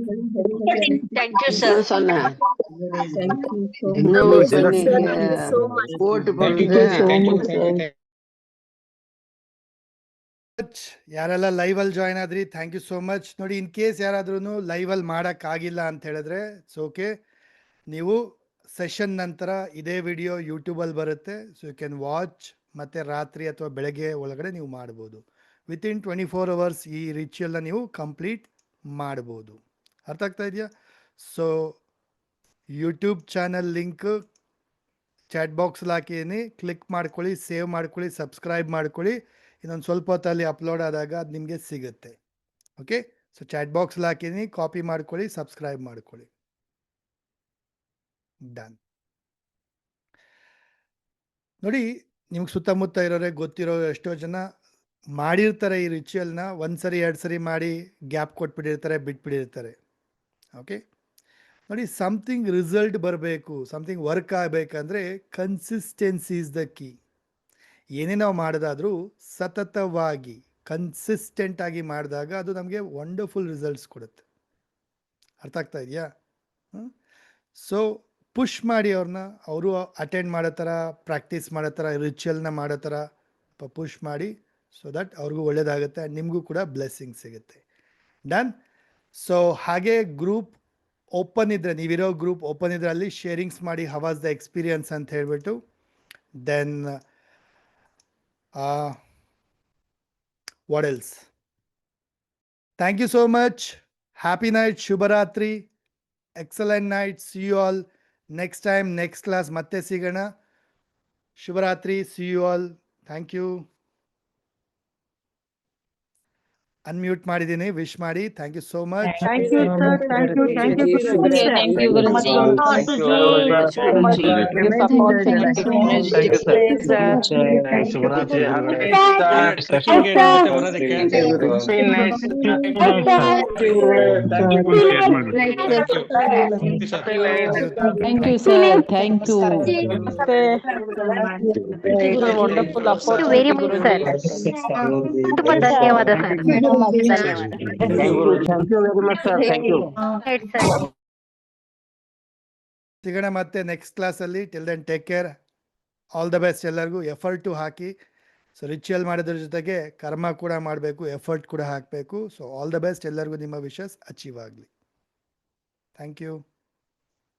ಯಾರೆಲ್ಲ ಲೈವ್ ಅಲ್ಲಿ ಜಾಯ್ನ್ ಆದ್ರಿ ಥ್ಯಾಂಕ್ ಯು ಸೋ ಮಚ್. ನೋಡಿ, ಇನ್ ಕೇಸ್ ಯಾರಾದ್ರೂ ಲೈವ್ ಅಲ್ಲಿ ಮಾಡಕ್ ಆಗಿಲ್ಲ ಅಂತ ಹೇಳಿದ್ರೆ ಇಟ್ಸ್ ಓಕೆ. ನೀವು ಸೆಷನ್ ನಂತರ ಇದೇ ವಿಡಿಯೋ ಯೂಟ್ಯೂಬಲ್ಲಿ ಬರುತ್ತೆ. ಸೊ ಯು ಕ್ಯಾನ್ ವಾಚ್, ಮತ್ತೆ ರಾತ್ರಿ ಅಥವಾ ಬೆಳಗ್ಗೆ ಒಳಗಡೆ ನೀವು ಮಾಡ್ಬೋದು. ವಿತಿನ್ 24 hours ಈ ರಿಚುವಲ್ನ ನೀವು ಕಂಪ್ಲೀಟ್ ಮಾಡ್ಬೋದು. ಅರ್ಥ ಆಗ್ತಾ ಇದೆಯಾ? So YouTube channel link chat ಬಾಕ್ಸಲ್ಲಿ ಹಾಕಿದ್ದೀನಿ, ಕ್ಲಿಕ್ ಮಾಡ್ಕೊಳ್ಳಿ, ಸೇವ್ ಮಾಡ್ಕೊಳ್ಳಿ, ಸಬ್ಸ್ಕ್ರೈಬ್ ಮಾಡ್ಕೊಳ್ಳಿ. ಇನ್ನೊಂದು ಸ್ವಲ್ಪ ಹೊತ್ತಲ್ಲಿ ಅಪ್ಲೋಡ್ ಆದಾಗ ಅದು ನಿಮಗೆ ಸಿಗುತ್ತೆ. ಓಕೆ, ಸೊ ಚಾಟ್ ಬಾಕ್ಸಲ್ಲಿ ಹಾಕಿದ್ದೀನಿ, ಕಾಪಿ ಮಾಡ್ಕೊಳ್ಳಿ, ಸಬ್ಸ್ಕ್ರೈಬ್ ಮಾಡ್ಕೊಳ್ಳಿ. ಡನ್. ನೋಡಿ, ನಿಮ್ಗೆ ಸುತ್ತಮುತ್ತ ಇರೋರೆ ಗೊತ್ತಿರೋ ಎಷ್ಟೋ ಜನ ಮಾಡಿರ್ತಾರೆ ಈ ರಿಚುವಲ್ನ. ಒಂದ್ಸರಿ 2 ಸರಿ ಮಾಡಿ ಗ್ಯಾಪ್ ಕೊಟ್ಬಿಟ್ಟಿರ್ತಾರೆ, ಬಿಟ್ಬಿಟ್ಟಿರ್ತಾರೆ. ಓಕೆ, ನೋಡಿ, ಸಮಥಿಂಗ್ ರಿಸಲ್ಟ್ ಬರಬೇಕು, ಸಮಥಿಂಗ್ ವರ್ಕ್ ಆಗಬೇಕಂದ್ರೆ ಕನ್ಸಿಸ್ಟೆನ್ಸಿ ಇಸ್ ದ ಕೀ. ಏನೇ ನಾವು ಮಾಡಿದಾದರೂ ಸತತವಾಗಿ ಕನ್ಸಿಸ್ಟೆಂಟ್ ಆಗಿ ಮಾಡಿದಾಗ ಅದು ನಮಗೆ ವಂಡರ್ಫುಲ್ ರಿಸಲ್ಟ್ಸ್ ಕೊಡುತ್ತೆ. ಅರ್ಥ ಆಗ್ತಾ ಇದೆಯಾ? ಸೊ ಪುಷ್ ಮಾಡಿ ಅವ್ರನ್ನ, ಅವರು ಅಟೆಂಡ್ ಮಾಡೋ ಥರ, ಪ್ರಾಕ್ಟೀಸ್ ಮಾಡೋ ಥರ, ರಿಚುವಲ್ನ ಮಾಡೋ ಥರ ಪುಷ್ ಮಾಡಿ. ಸೊ ದಟ್ ಅವ್ರಿಗೂ ಒಳ್ಳೇದಾಗುತ್ತೆ ಆ್ಯಂಡ್ ನಿಮಗೂ ಕೂಡ ಬ್ಲೆಸ್ಸಿಂಗ್ ಸಿಗುತ್ತೆ. ಡನ್. ಸೊ ಹಾಗೆ ಗ್ರೂಪ್ ಓಪನ್ ಇದ್ದರೆ, ನೀವಿರೋ ಗ್ರೂಪ್ ಓಪನ್ ಇದ್ದರೆ ಅಲ್ಲಿ ಶೇರಿಂಗ್ಸ್ ಮಾಡಿ, ಹೌ ವಾಸ್ ದ ಎಕ್ಸ್ಪೀರಿಯನ್ಸ್ ಅಂತ ಹೇಳ್ಬಿಟ್ಟು. Then what else? Thank you so much. Happy night, ಶುಭರಾತ್ರಿ, excellent night. See you all next time, next class ಮತ್ತೆ ಸಿಗೋಣ. ಶುಭರಾತ್ರಿ, see you all. Thank you. Unmute ಮಾಡಿದ್ದೀನಿ, ವಿಶ್ ಮಾಡಿ. Thank you so much. Thank you, sir. Thank you. Thank you, Guruji. Thank you, Guruji. Your support. Thank you, sir. ಶುಭರಾತ್ರಿ. Thank you, sir. Thank you. Wonderful opportunity. Very much sir. ತುಂಬಾ ಧನ್ಯವಾದ sir. ಧನ್ಯವಾದ. Right sir. ಸಿಗೋಣ ಮತ್ತೆ next ಕ್ಲಾಸಲ್ಲಿ. Till then take care. All the best ಎಲ್ಲರಿಗೂ. Effort ಹಾಕಿ. So ritual ಮಾಡೋದ್ರ ಜೊತೆಗೆ ಕರ್ಮ ಕೂಡ ಮಾಡಬೇಕು, ಎಫರ್ಟ್ ಕೂಡ ಹಾಕಬೇಕು. ಸೊ ಆಲ್ ದ ಬೆಸ್ಟ್ ಎಲ್ಲರಿಗೂ. ನಿಮ್ಮ ವಿಶಸ್ ಅಚೀವ್ ಆಗಲಿ. Thank you.